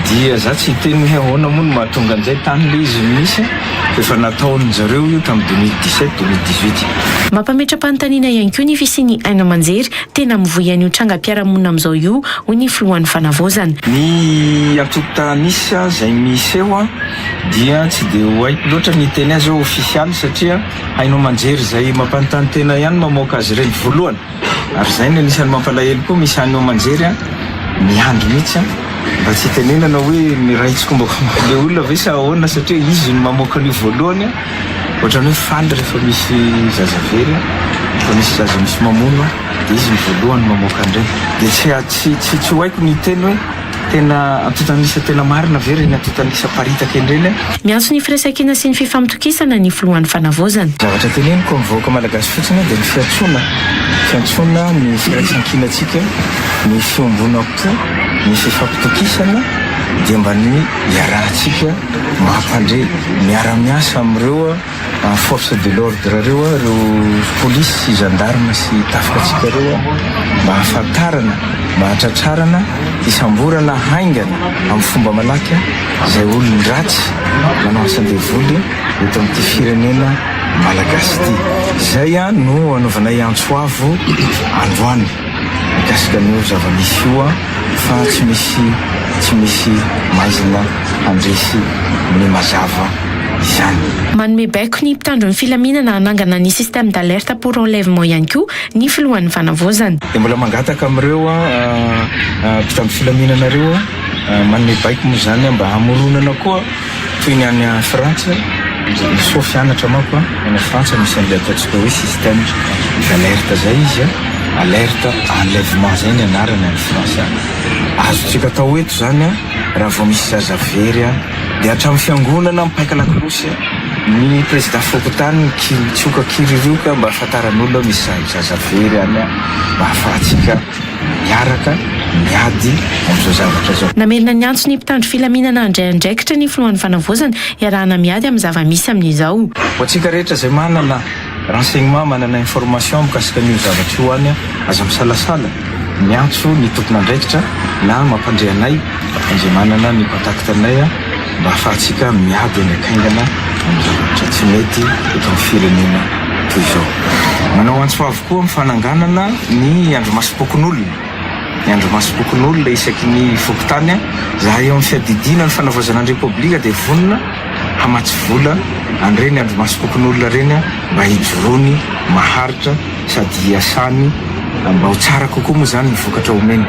dia za tsy teny hoe ahoana moa no mahatonga an'izay tany le izy misy efa nataony zareo io tamin'ny 2017 2018. Mampametra-panontaniana ihany koa ny fisiany aina aman-jery tena mivoy ihany io trangam-piarahamonina amin'izao io hoy ny filohan'ny fanavaozana. Ny antoko-tanisa izay miseho dia tsy dia ho haiko loatra ny teny azy ao ofisialy satria hainao aman-jery izay mampanontany tena ihany mamoaka azy ireny voalohany ary izay no anisan'ny mampalahelo koa misy hainao aman-jery miandro mihitsy mba tsy tenenana hoe miraitsiko mba le olona ve sa ahoana satria izy no mamoaka an'io voalohany ohatrany hoe faly rehefa misy zazavery fa misy zaza misy mamono dia izy ny voalohany mamoaka an'ireny dia tsy ho haiko ny teny hoe tena atotanisa tena marina very ny atotanisa paritaka ireny. Miantso ny firaisan-kina sy ny fifamitokisana ny filohan'ny fanavaozana. Zavatra teneniko amin'ny vahoaka malagasy fotsiny dia ny fiantsoana ny firaisan-kinantsika ny fiombona-po ny fifampitokisana dia mba ny iarahantsika mahampandre miara-miasa amin'ireo force de l'ordre reo polisy sy gendarme sy tafikatsika reo mba hafantarana mba hatratrarana isamborana haingana amin'ny fomba malaky izay olony ratsy manao asan-devoly eto amin'ity firenena malagasy ity. Izay no anaovanay antsoavo Androany mikasika an'io zava-misy io fa tsy misy maizina andresy ny mazava izany. Manome baiko ny mpitandro ny filaminana hanangana ny système d'alerte pour enlèvement ihany koa ny filohan'ny fanavaozana. Dia mbola mangataka amin'ireo mpitandro filaminana ireo manome baiko moa izany mba hamoronana koa toy ny any Frantsa so fianatra manko any Frantsa misy an'ilay ataontsika hoe système d'alerte zay izy alerte enlèvement zay ny anarany any Frantsa. Azotsika atao eto zany raha vao misy zaza very dia hatramin'ny fiangonana mipaika lakolosy ny président fokotany mitsoka kiririoka mba afantaran'olona misy zaza very any mba ahafahantsika miaraka miady amin'izao zavatra zao. Namerina ny antso ny mpitandro filaminana andraindraikitra ny filohan'ny fanavozana iarahana miady amin'ny zava-misy amin'izao. Ho antsika rehetra izay manana renseignement manana information mikasika an'io zavatra io any aza misalasala miantso ny tompon'andraikitra na mampandre anay izay manana ny contact anay mba ahafahantsika miady any akaingana amin'ny zavatra tsy mety eto amin'ny firenena toy izao. Manao antso avokoa mifananganana ny andro masom-pokon'olona. Ny andro masom-pokon'olona isaky ny fokotany zahay eo amin'ny fiadidina ny fanavozana ny repoblika dia vonona hamatsy vola an'ireny andro masom-pokon'olona reny mba hijorony maharitra sady hiasany mba ho tsara kokoa moa zany ny vokatra omeny.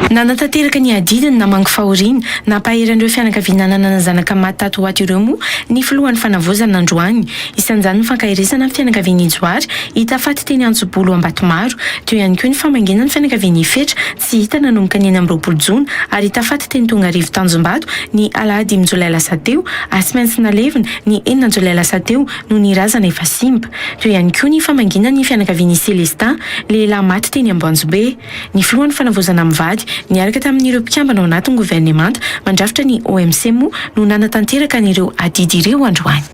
Nanatanteraka ny adidiny na mango fahoriana nampaheran'ireo fianakaviana nanana zanaka maty tato ho ato ireo moa ny filohan'ny fanavozana androany. Isan'izany ny fankahirizana amin'ny fianakaviana Ijoary hita faty teny Antsobolo Ambatomaro, teo ihany koa ny famanginana ny fianakaviana Ifetra tsy hita nanomboka ny 20 Jona ary hita faty teny Tongarivo Tanjombato ny alahady 5 Jolay lasa teo ary tsy maintsy nalevina ny 9 Jolay lasa teo noho ny razana efa simba. Teo ihany koa ny famanginana ny fianakaviana Celestin lehilahy maty teny Amboanjobe. Ny filohan'ny fanavozana mivady niaraka tamin'ireo mpikambana ao anatin'ny gouvernemanta mandrafitra ny OMC moa no nanatanteraka an'ireo adidy ireo androany.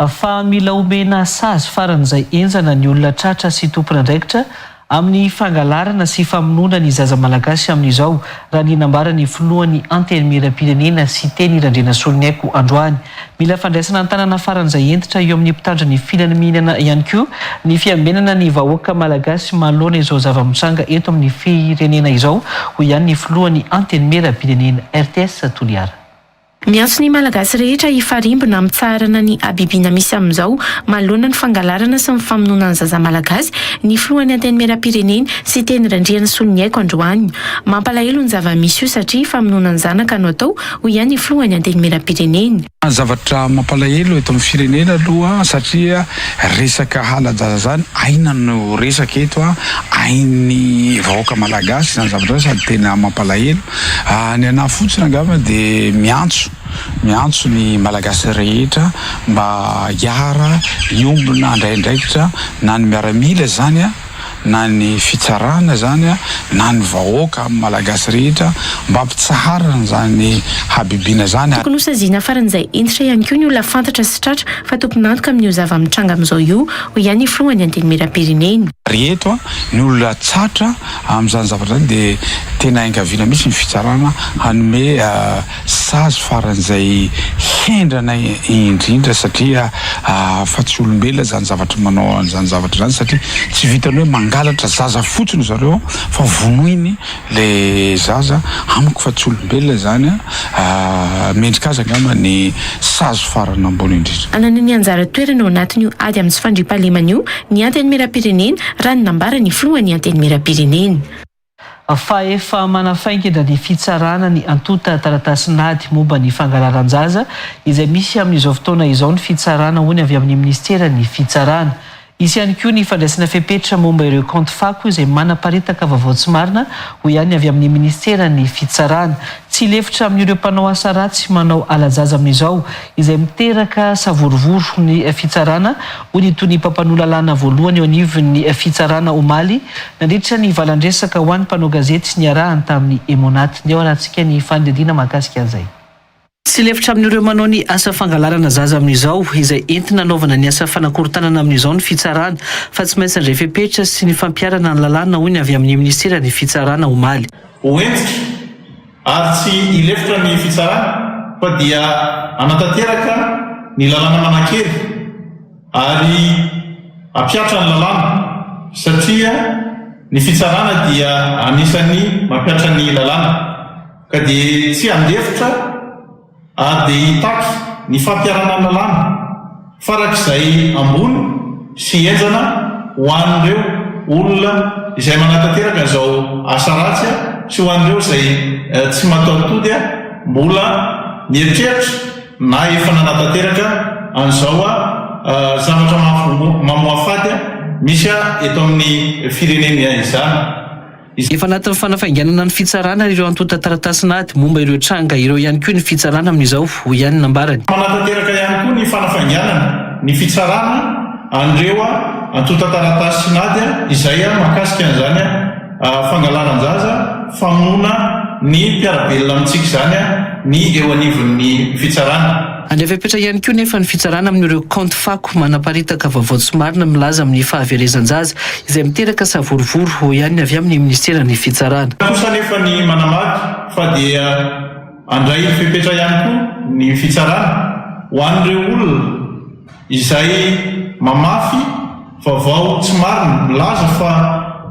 Fa mila omena sazy faran'izay enjana ny olona tratra sy tompon'andraikitra amin'ny fangalarana sy famonoana ny zaza malagasy amin'izao raha ny nambarany filohan'ny antenimiram-pirenena sy teny Irandrena Solonyaiko androany. Mila fandraisana an-tanana faran'izay entitra eo amin'ny mpitandro ny filaminana ihany koa ny fiambenana ny vahoaka malagasy manoloana izao zava-mitranga eto amin'ny firenena izao ho ihany ny filohan'ny antenimiram-pirenena RTS Toliara. Miantso ny malagasy rehetra hifarimbona amin'ny tsarana ny abibiana misy amin'izao manoloana ny fangalarana sy ny famonoana ny zaza malagasy ny filohan'ny antenimiram-pirenena sy teny Irandrena Solonyaiko androany. Mampalahelo ny zava-misy io satria famonoana ny zanaka no atao ho ihany ny filohan'ny antenimiram-pirenena. Zavatra mampalahelo eto amin'ny firenena aloha satria resaka hala-jaza zany aina no resaka eto ainy vahoaka malagasy zany zavatra sady tena mampalahelo. Ny anahy fotsiny angamba dia miantso ny malagasy rehetra mba hiara hiombona andraindraikitra na ny miaramila zany na ny fitsarana zany na ny vahoaka malagasy rehetra mba ampitsaharana zany habibiana zany. Tokony ho saziana faran'izay entitra ihany koa ny olona fantatra sy tratra fa tompon'antoka amin'io zava-mitranga amin'izao io ho ihany ny filohan'ny antenimiram-pirenena. Reheto ny olona tsatra amin'izany zavatra zany dia tena engaviana mihitsy ny fitsarana hanome sazy faran'izay hendrana indrindra satria fa tsy olombelona zany zavatra manao an'izany zavatra zany satria tsy vitany hoe mangalatra zaza fotsiny zareo fa vonoiny le zaza amiko fa tsy olombelona zany mendrika azy angamba ny sazy farany ambony indrindra. Anana ny anjara toerana ao anatin'io ady amin'ny tsy fandriam-pahalemana io ny antenimiram-pirenena raha ny nambara ny filohan'ny antenimiram-pirenena. Fa efa manafaingana ny fitsarana ny antota taratasinady momba ny fangalaran-jaza izay misy amin'izao fotoana izao ny fitsarana hony avy amin'ny ministera ny fitsarana. Isy ihany koa ny fandraisana fepetra momba ireo compte fako izay manaparitaka vaovao tsy marina ho ihany avy amin'ny ministera ny fitsarana. Tsy lefitra amin'ireo mpanao asa ratsy manao alajaza amin'izao izay miteraka savorovoro ny fitsarana ho ny toy ny mpampanolalalana voalohany eo anivon'ny fitsarana omaly nandritra ny valandresaka ho an'ny mpanao gazety sy niarahany tamin'ny Emonat. Ndeo arahantsika ny fandedina mahakasika an'izay. Tsy lefitra amin'ireo manao ny asa fangalarana zaza amin'izao izay entina anaovana ny asa fanakorontanana amin'izao ny fitsarana fa tsy maintsy andray fepetra sy ny fampiarana ny lalàna hoy ny avy amin'ny ministera ny fitsarana omaly. Hoentika ary tsy ilefitra ny fitsarana fa dia anatanteraka ny lalàna manan-kery ary ampiatra ny lalàna satria ny fitsarana dia anisan'ny mampiatra ny lalàna ka dia tsy andefitra ary dia hitaky ny fampiarana ny lalàna farak'izay ambony sy enjana ho an'ireo olona izay manatanteraka izao asa ratsy sy ho an'ireo izay tsy mataotody mbola mieritreritra na efa nanatanteraka an'izao zavatra mamoafady misy eto amin'ny firenena izany. Efa anatin'ny fanafainganana ny fitsarana ireo antota taratasinaty momba ireo tranga ireo ihany koa ny fitsarana amin'izao ho ihany nambarany. Manatanteraka ihany koa ny fanafainganana ny fitsarana an'ireo antota taratasinaty izay mahakasika an'izany fangalaran-jaza famonoana ny mpiarabelona amintsika izany ny eo anivon'ny fitsarana. Andriafapetra ihany koa nefa ny fitsarana amin'ireo compte fako manaparitaka vaovao tsy marina milaza amin'ny fahaverezan-jaza izay miteraka savorovoro ho ihany avy amin'ny ministera ny fitsarana. Kosa nefa ny manamaky fa dia andray fepetra ihany koa ny fitsarana ho an'ireo olona izay mamafy vaovao tsy marina milaza fa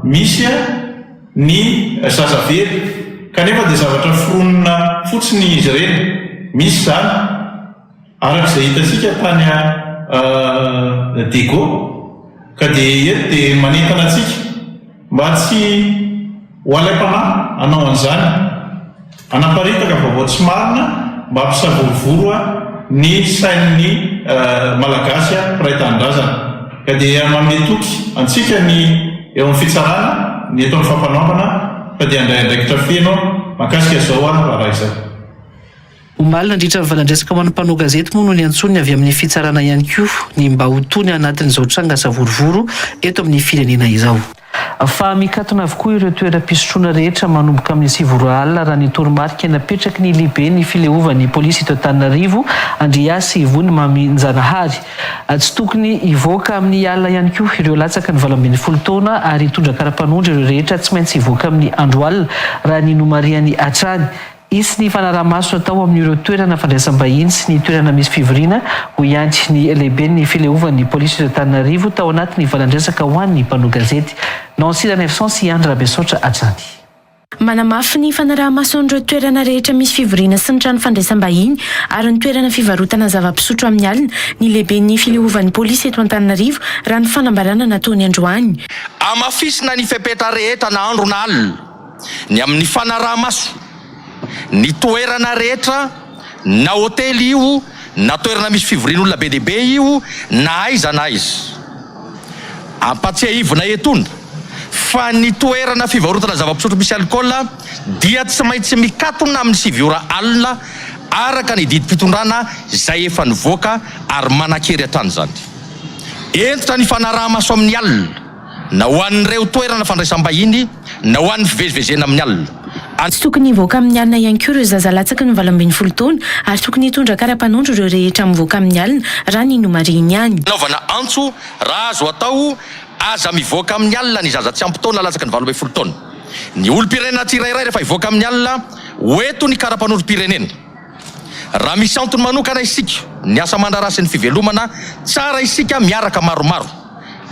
misy ny zazavery kanefa dia zavatra foronina fotsiny izy ireny misy zany arak'izay hitantsika tany Dego ka dia eto dia manentana antsika mba tsy ho alaim-panahy hanao an'izany anaparitaka vaovao tsy marina mba hampisavorovoro ny sain'ny malagasy piraitan-drazana ka dia mametoky antsika ny eo amin'ny fitsarana ny eto amin'ny fampanaovana fa dia andraidraikitra feno mahakasika izao raha izao. Omalina andritra ny valandresaka ho an'ny mpanao gazety moa no ny antsony avy amin'ny fitsarana ihany koa ny mba ho tony anatin'izao tranga savorovoro eto amin'ny firenena izao. Fa mikatona avokoa ireo toeram-pisotroana rehetra manomboka amin'ny 7 alina raha ny toromarika napetraky ny lehibe ny fileovan'ny polisy eto Antananarivo Andriasy Ivony Maminjanahary. Tsy tokony hivoaka amin'ny alina ihany koa ireo latsaka ny 12 taona ary hitondra karapanondro ireo rehetra tsy maintsy hivoaka amin'ny andro alina raha ny nomariany hatrany. Isy ny fanaraha-maso atao amin'ireo toerana fandraisam-bahiny sy ny toerana misy fivoriana ho iantry ny lehibe ny fileovan'ny polisy eto Antananarivo tao anatin'ny valandresaka ho an'ny mpanao gazety Nansirana Efson sy Andra Besotra hatrany. Manamafy ny fanaraha-maso an'ireo toerana rehetra misy fivoriana sy ny trano fandraisam-bahiny ary ny toerana fivarotana zava-pisotro amin'ny alina ny lehibe ny fileovan'ny polisy eto Antananarivo raha ny fanambarana nataony androany. Amafisina ny fepetra rehetra na andro na alina ny amin'ny fanaraha-maso ny toerana rehetra na hotely io na toerana misy fivorian'olona be dehibe io na aiza na aiza ampatsiahivona etony fa ny toerana fivarotana zava-pisotro misy alikaola dia tsy maintsy mikatona amin'ny 7 alina araka ny didim-pitondrana izay efa nivoaka ary manan-kery hatrany zany. Entitra ny fanaraha-maso amin'ny alina na ho an'ireo toerana fandraisam-bahiny na ho an'ny fivezivezena amin'ny alina. Tsy tokony hivoaka amin'ny alina ihany koa ireo zazalatsaky ny 12 taona ary tokony hitondra karapanondro ireo rehetra mivoaka amin'ny alina raha ny nomariny ihany. Naovana antso raha azo atao aza mivoaka amin'ny alina ny zaza tsy ampy taona latsaky ny 12 taona. Ny olom-pirenena tsirairay rehefa hivoaka amin'ny alina hoeto ny karapanondrom-pirenena. Raha misy antony manokana isika ny asa mandrara sy ny fivelomana tsara isika miaraka maromaro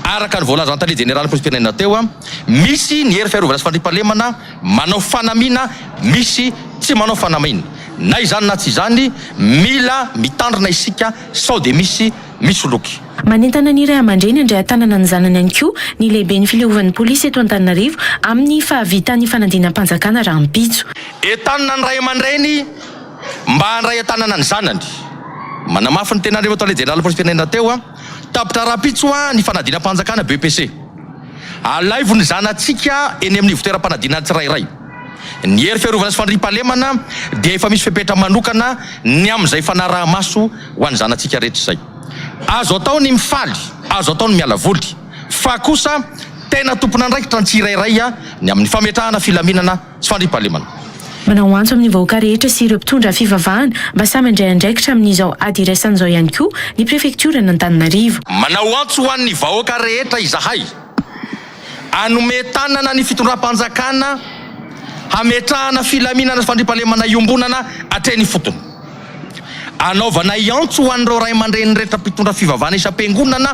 araka ny voalaza antany jeneraly polisy-pirenena teo misy ny hery fiarovana sy fandriam-pahalemana manao fanamina misy tsy manao fanamina na izany na tsy izany mila mitandrina isika sao de misy misoloky. Manentana ny ray aman-dreny indray tanana ny zanany ihany koa ny lehibe ny fileovan'ny polisy eto Antananarivo amin'ny fahavitany fanadinam-panjakana raha ampitso. Entanana ny ray aman-dreny mba handray tanana ny zanany manamafy ny tenandreo atao le jeneraly polisy-pirenena teo tapitra rapitso ny fanadinam-panjakana BPC alaivo ny zanatsika eny amin'ny voteram-panadinana tsirairay. Ny hery fiarovana sy fandriam-pahalemana dia efa misy fepetra manokana ny amin'izay fanaraha-maso ho an'ny zanatsika rehetra izay. Azo atao ny mifaly, azo atao ny miala voly, fa kosa tena tompon'andraikitra ny tsirairay ny amin'ny fametrahana filaminana sy fandriam-pahalemana. Manao antso amin'ny vahoaka rehetra sy ireo mpitondra fivavahana mba samy indray andraikitra amin'izao ady iraisan'izao ihany koa ny prefektura n'Antananarivo. Manao antso ho an'ny vahoaka rehetra izahay hanome tanana ny fitondram-panjakana hametrahana filaminana sy fandriam-pahalemana iombonana hatreny fotony. Anaovana antso ho an'ireo ray aman-dreny rehetra mpitondra fivavahana isam-piangonana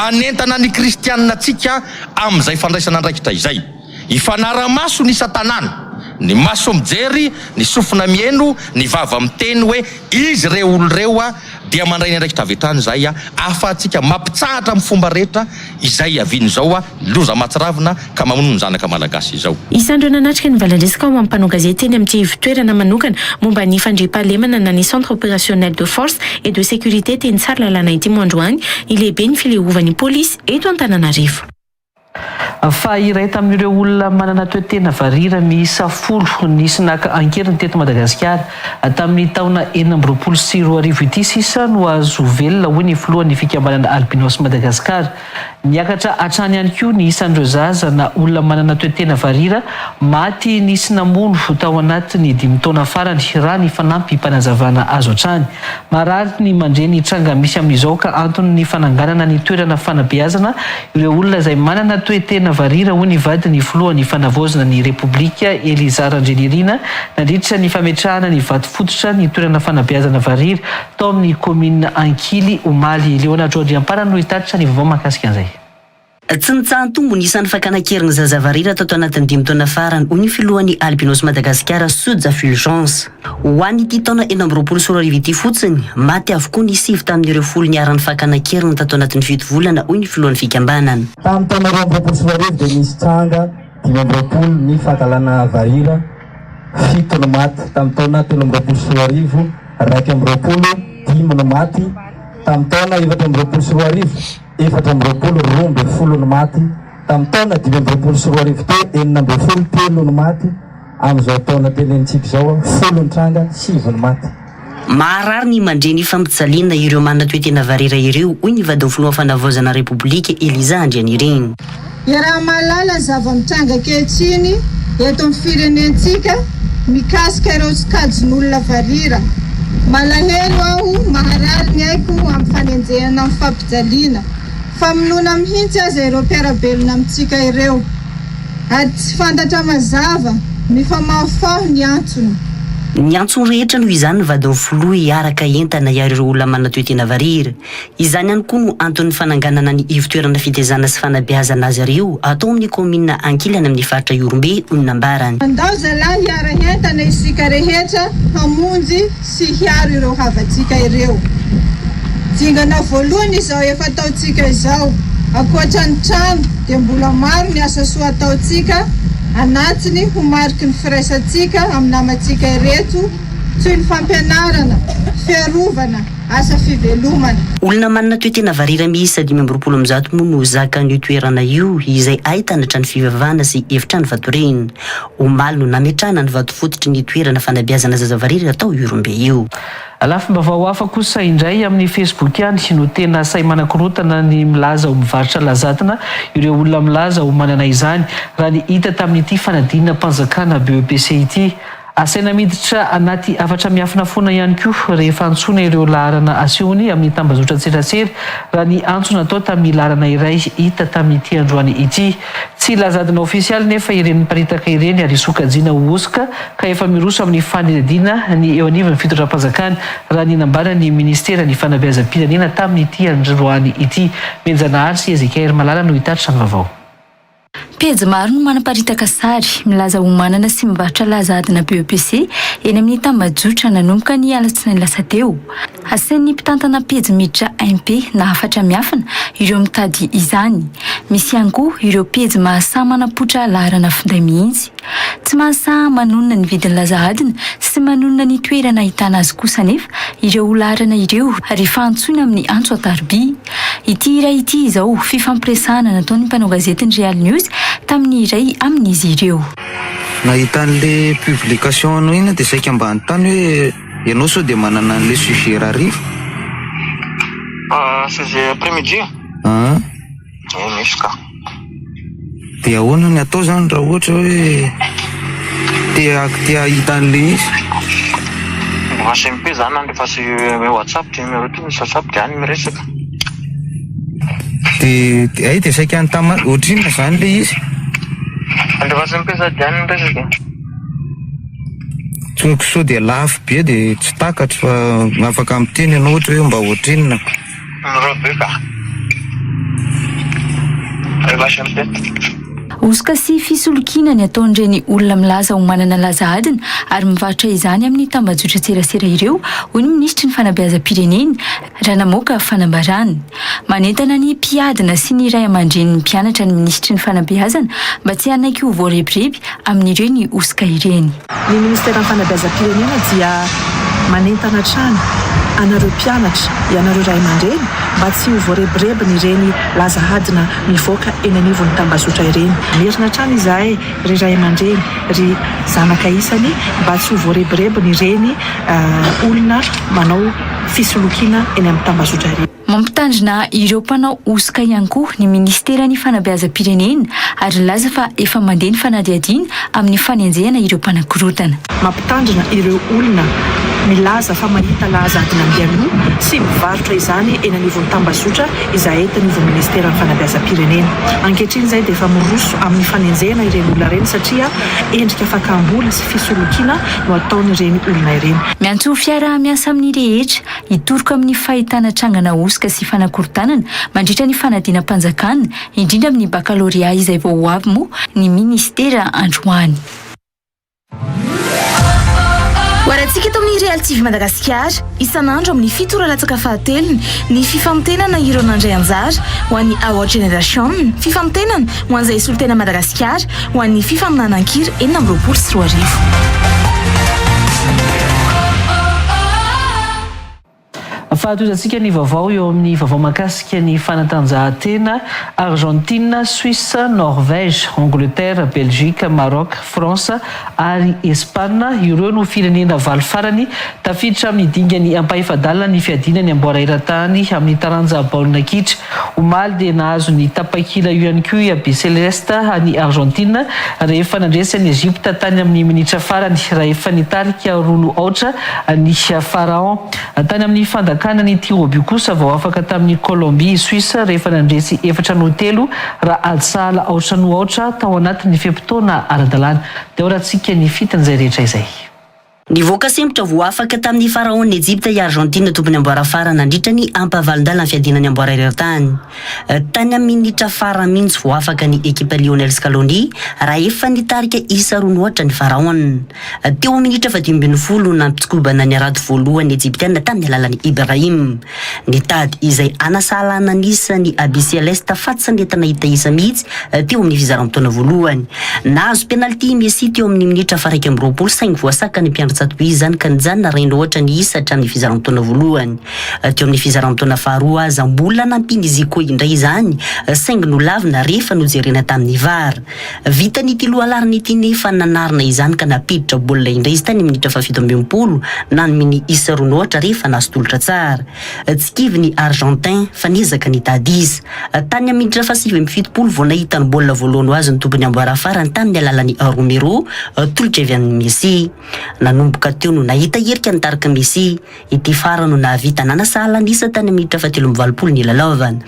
anentana ny kristianina tsika amin'izay fandraisana andraikitra izay. Ifanara-maso ny isa-tanàna ny maso mijery ny sofina mieno ny vava miteny hoe izy reo olo reo a dia mandray ny andraikitra avy etrany zay a afatsika mampitsahatra amin'ny fomba rehetra izay aviany zao a loza matsiravina ka mamono ny zanaka malagasy izao. Isandro nanatrika ny valandresika ao ampanao gazety eny amin'ity ivitoerana manokana momba ny fandriampahalemana na ny centre opérationnel de force et de sécurité teny tsara lalàna ity moandroany ny lehibe ny filehovan'ny polisy eto Antananarivo. Fa iray tamin'ireo olona manana toe-tena varira miisa 10 nisy naka ankeriny teto Madagasikara tamin'ny taona 2024 ity sisa no azo velona hoy ny filohan'ny fikambanana albinos Madagasikara. Niakatra hatrany ihany koa ny isan'ireo zaza na olona manana toe-tena varira maty nisy namono tao anatin'ny 5 taona farany raha ny fanampy mpanazavana azo hatrany. Marary ny mandreny tranga misy amin'izao ka antony ny fananganana ny toerana fanabeazana ireo olona izay manana toe-tena varira hoy ny vadiny filohan'ny fanavozana ny Repoblika Elizara Andrenirina nandritra ny fametrahana ny vato fototra ny toerana fanabeazana varira tao amin'ny komina Ankily Omaly. Leona Jodriampara no hitatitra ny vaovao mahakasika an'izay. Tsy nitsahan-tombo nisan'ny fakanakeriny zazavarira tao anatin'ny 5 taona farany hoy ny filohan'ny albinos Madagasikara Soja Fulgence. Ho an'ity taona 2024 ity fotsiny maty avokoa ny 7 tamin'ireo folo niaran'ny fakanakeriny tao anatin'ny 7 volana hoy ny filohan'ny fikambanana. Tamin'ny taona 2024 dia nisy tranga 5 ny fahakalana varira 7 no maty. Tamin'ny taona 2024 raiky amby 20 no maty. Tamin'ny taona 2024 4 no maty. Tamin'ny taona 2024 teo 93 no maty. Amin'izao taona telentsika zao 10 ny tranga 7 no maty. Maharary ny mandreny fampijaliana ireo manana toe-tena varira ireo hoy ny vadiny filoha fanavozana Repoblika Eliza Andrenirina. Raha malala zava-mitranga ankehitriny eto amin'ny firenentsika mikasika ireo sokajin'olona varira. Malahelo aho maharary ny aiko amin'ny fanenjehana amin'ny fampijaliana. Famonona mihitsy aza ireo mpiarabelona amintsika ireo ary tsy fantatra mazava ny famahofaho ny antsony. Ny antsony rehetra noho izany ny vadiny filoha hiaraka entana hiaro ireo olona manana toe-tena varira. Izany ihany koa no antony fananganana ny ivitoerana fitezana sy fanabeazana azy ireo atao amin'ny komina Ankily any amin'ny faritra Iorombe hoy ny ambarany. Andao zalahy hiara entana isika rehetra hamonjy sy hiaro ireo havantsika ireo. Dingana voalohany izao efa ataontsika izao ankoatra ny trano dia mbola maro ny asa soa ataontsika anatiny ho mariky ny firaisantsika amin'ny namantsika ireto toy ny fampianarana, fiarovana, asa fivelomana. Olona manana toe-tena varira miisa 520 moa no zaka ny toerana io izay ahitana trano fivavahana sy efitrano fatorena. Omaly no nametrahana ny vato fototry ny toerana fanabeazana zazavarira tao Iorombe io. Lafim-baovao hafa kosa indray amin'ny Facebook ihany no tena say manakorotana ny milaza ho mivarotra lazatana ireo olona milaza ho manana izany raha ny hita tamin'ity fanadinana mpanjakana BEPC ity. Asaina miditra anaty afatra miafina foana ihany koa rehefa antsona ireo laharana asehony amin'ny tambazotra tserasera raha ny antsona atao tamin'ny laharana iray hita tamin'ity androany ity. Tsy lazadina ofisialy nefa ireny miparitaka ireny ary sokajiana ho osika ka efa miroso amin'ny fanadina ny eo anivon'ny fitondram-panjakana raha ny nambara ny ministera ny fanabeazam-pirenena tamin'ity androany ity. Menjanahary sy Ezekiel Malala no hitatitra ny vaovao. Pejy maro no manaparitaka sary milaza ho manana sy mivarotra lazadina BEPC eny amin'ny tambajotra nanomboka ny alatsinainy lasa teo. Asain'ny mpitantana pejy miditra MP na afatra miafina ireo mitady izany. Misy ihany koa ireo pejy mahasa manapotra laharana finday mihitsy. Tsy mahasa manonona ny vidiny lazadina sy manonona ny toerana ahitana azy kosa nefa ireo laharana ireo rehefa antsoina amin'ny antso atarby. Ity iray ity izao fifampiresahana nataon'ny mpanao gazetiny Real News tamin'ny iray amin'izy ireo. Nahita an'le publication anao iny dia saika ambany tany hoe ianao sao dia manana an'le sujet rariva. Sujet après-midi? Misy ka. Dia ahoana ny atao zany raha ohatra hoe tia hita an'le izy? Mivasa MP zany andefa sy WhatsApp dia numéro ty misy WhatsApp dia any miresaka. Dia ay dia saika antama ohatrinona zany le izy? Andefa sy MP sady any miresaka. Tsonko sao dia lafo be dia tsy takatra fa afaka miteny ianao ohatra hoe mba ohatrinona. Robe ka. Rehefa sy MP. Osika sy fisolokiana ny ataon'ireny olona milaza ho manana laza adina ary mivarotra izany amin'ny tambajotra tserasera ireo hoy ny ministry ny fanabeazam-pirenena raha namoaka fanambarana. Manentana ny mpiadina sy ny ray aman-dren'ny mpianatra ny ministry ny fanabeazana mba tsy hanaiky ho voarebireby amin'ireny osika ireny. Ny ministera ny fanabeazam-pirenena dia manentana trano anareo mpianatra ianareo ray aman-dreny mba tsy ho voarebireby ny ireny laza adina mivoaka eny anivon'ny tambazotra ireny. Merina trano izahay ry ray aman-dreny ry zanaka isany mba tsy ho voarebireby ny ireny olona manao fisolokiana eny amin'ny tambazotra ireny. Mampitandrina ireo mpanao osika ihany koa ny ministera ny fanabeazam-pirenena ary laza fa efa mandeha ny fanadihadiana amin'ny fanenjehana ireo mpanakorotana. Mampitandrina ireo olona milaza fa mahita laza adina ambialoha sy mivarotra izany eny anivon'ny tambazotra izay entin'ivon'ny ministera ny fanabeazam-pirenena. Ankehitriny izay dia efa miroso amin'ny fanenjehana ireny olona ireny satria endrika fakambola sy fisolokiana no ataon'ireny olona ireny. Miantso fiara miasa amin'ny rehetra hitoroka amin'ny fahitana trangana osika sy fanakorontanana mandritra ny fanadinam-panjakana indrindra amin'ny bakalorea izay vao ho avy moa ny ministera androany. Hoarantsika eto amin'ny Real TV Madagasikara, isan'andro amin'ny 7 latsaka fahatelony ny fifamotenana ireo nandray anjara ho an'ny Award Generation, fifamotenana ho an'izay solotena Madagasikara ho an'ny fifamonanan-kira 2024. Fahatozantsika ny vaovao eo amin'ny vaovao mahakasika ny fanatanjahantena Argentine, Suisse, Norvège, Angleterre, Belgique, Maroc, France ary Espagne. Ireo no firenena valo farany tafiditra amin'ny dingany ampahefadalina ny fiadina ny amboara eran-tany amin'ny taranja baolina kitra. Omaly dia nahazo ny tapakila io ihany koa Be Celeste any Argentine rehefa nandresa ny Egypte tany amin'ny minitra farany rehefa nitarika 2-0 ny Pharaon. Tany amin'ny fandakana ny Tirobio kosa vao afaka tamin'ny Colombie, Suisse rehefa nandresy 4-3 raha alsala 8-0 tao anatin'ny fepotona ara-dalàna. Dia orantsika ny fitan'izay rehetra izay. Nivoaka sempotra vao afaka tamin'ny Pharaon Egypte i Argentine tompony amboara fara nandritra ny ampavalindala ny fiadina ny amboara eran-tany. Tany amin'ny minitra fara mihitsy vao afaka ny ekipa Lionel Scaloni raha efa nitarika 2-0 ny Pharaon. Teo amin'ny minitra 10 nampitsikobana ny arady voalohany Egyptiana tamin'ny alalan'ny Ibrahim. Nitady izay anasalana nisa ny Be Celeste fatsanetana hita isa mihitsy teo amin'ny fizaram-potoana voalohany. Nahazo penalty Messi teo amin'ny minitra 20 saingy voasaka ny mpiandra izany ka nijanona rainy ohatra ny isa hatramin'ny fizaram-potoana voalohany. Teo amin'ny fizaram-potoana faharoa aza mbola nampiny Zico indray izany saingy nolavina rehefa nojerena tamin'ny VAR. Vita ny tiloalariny ity nefa nanarina izany ka napiditra baolina indray izy tany minitra 17 nanominy isa 2-0 rehefa nasotolotra tsara. Tsy kivy ny Argentin fa niezaka nitady izy. Tany amin'ny minitra 17 vao nahita ny baolina voalohany azy ny tompony amboara farany tamin'ny alalan'ny Romero tolotra avy amin'ny Messi. Nanomboka teo no nahita herika nitarika Messi ity fara no nahavita nanasala nisa tany amin'ny minitra 17 ny lalaovana.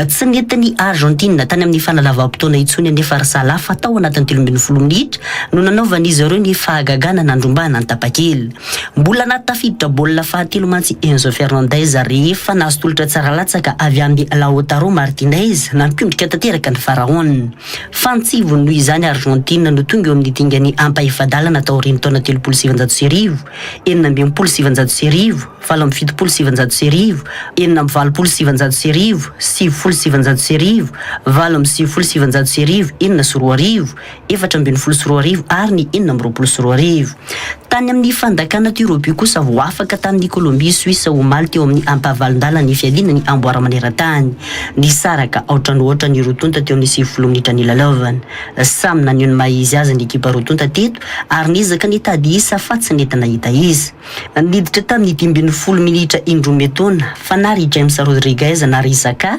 Tsy nentin'ny Argentine tany amin'ny fanalavam-potoana itsony nefa Sala fa tao anatin'ny 13 minitra no nanaovan'izy ireo ny fahagagana nandrombana ny tapakely. Mbola natafiditra baolina fahatelo mantsy Enzo Fernandez rehefa nasotolotra tsara latsaka avy amin'ny Lautaro Martinez nampindrika tanteraka ny Pharaon. Fantsivony noho izany Argentine no tonga eo amin'ny dingany ampahefadalana tao aorian'ny taona 700 sy arivo, 700 sy arivo, 770 sy arivo, 720 sy arivo, 770 sy arivo, 770 sy arivo, 9 sy 2 arivo, 420 sy 2 arivo ary ny 920 sy 2 arivo. Tany amin'ny fandakana Tirobio kosa vao afaka tamin'ny Colombie, Suisse omaly teo amin'ny ampavalindala ny fiadina ny amboara maneran-tany. Nisaraka 8-0 ny rotonta teo amin'ny 20 minitra ny lalaovana. Samy nanio ny mahizy azy ny ekipa rotonta teto ary niezaka nitady isa fa tsy netana hita izy. Niditra tamin'ny 15 minitra indrometona fanary James Rodriguez nary Isaka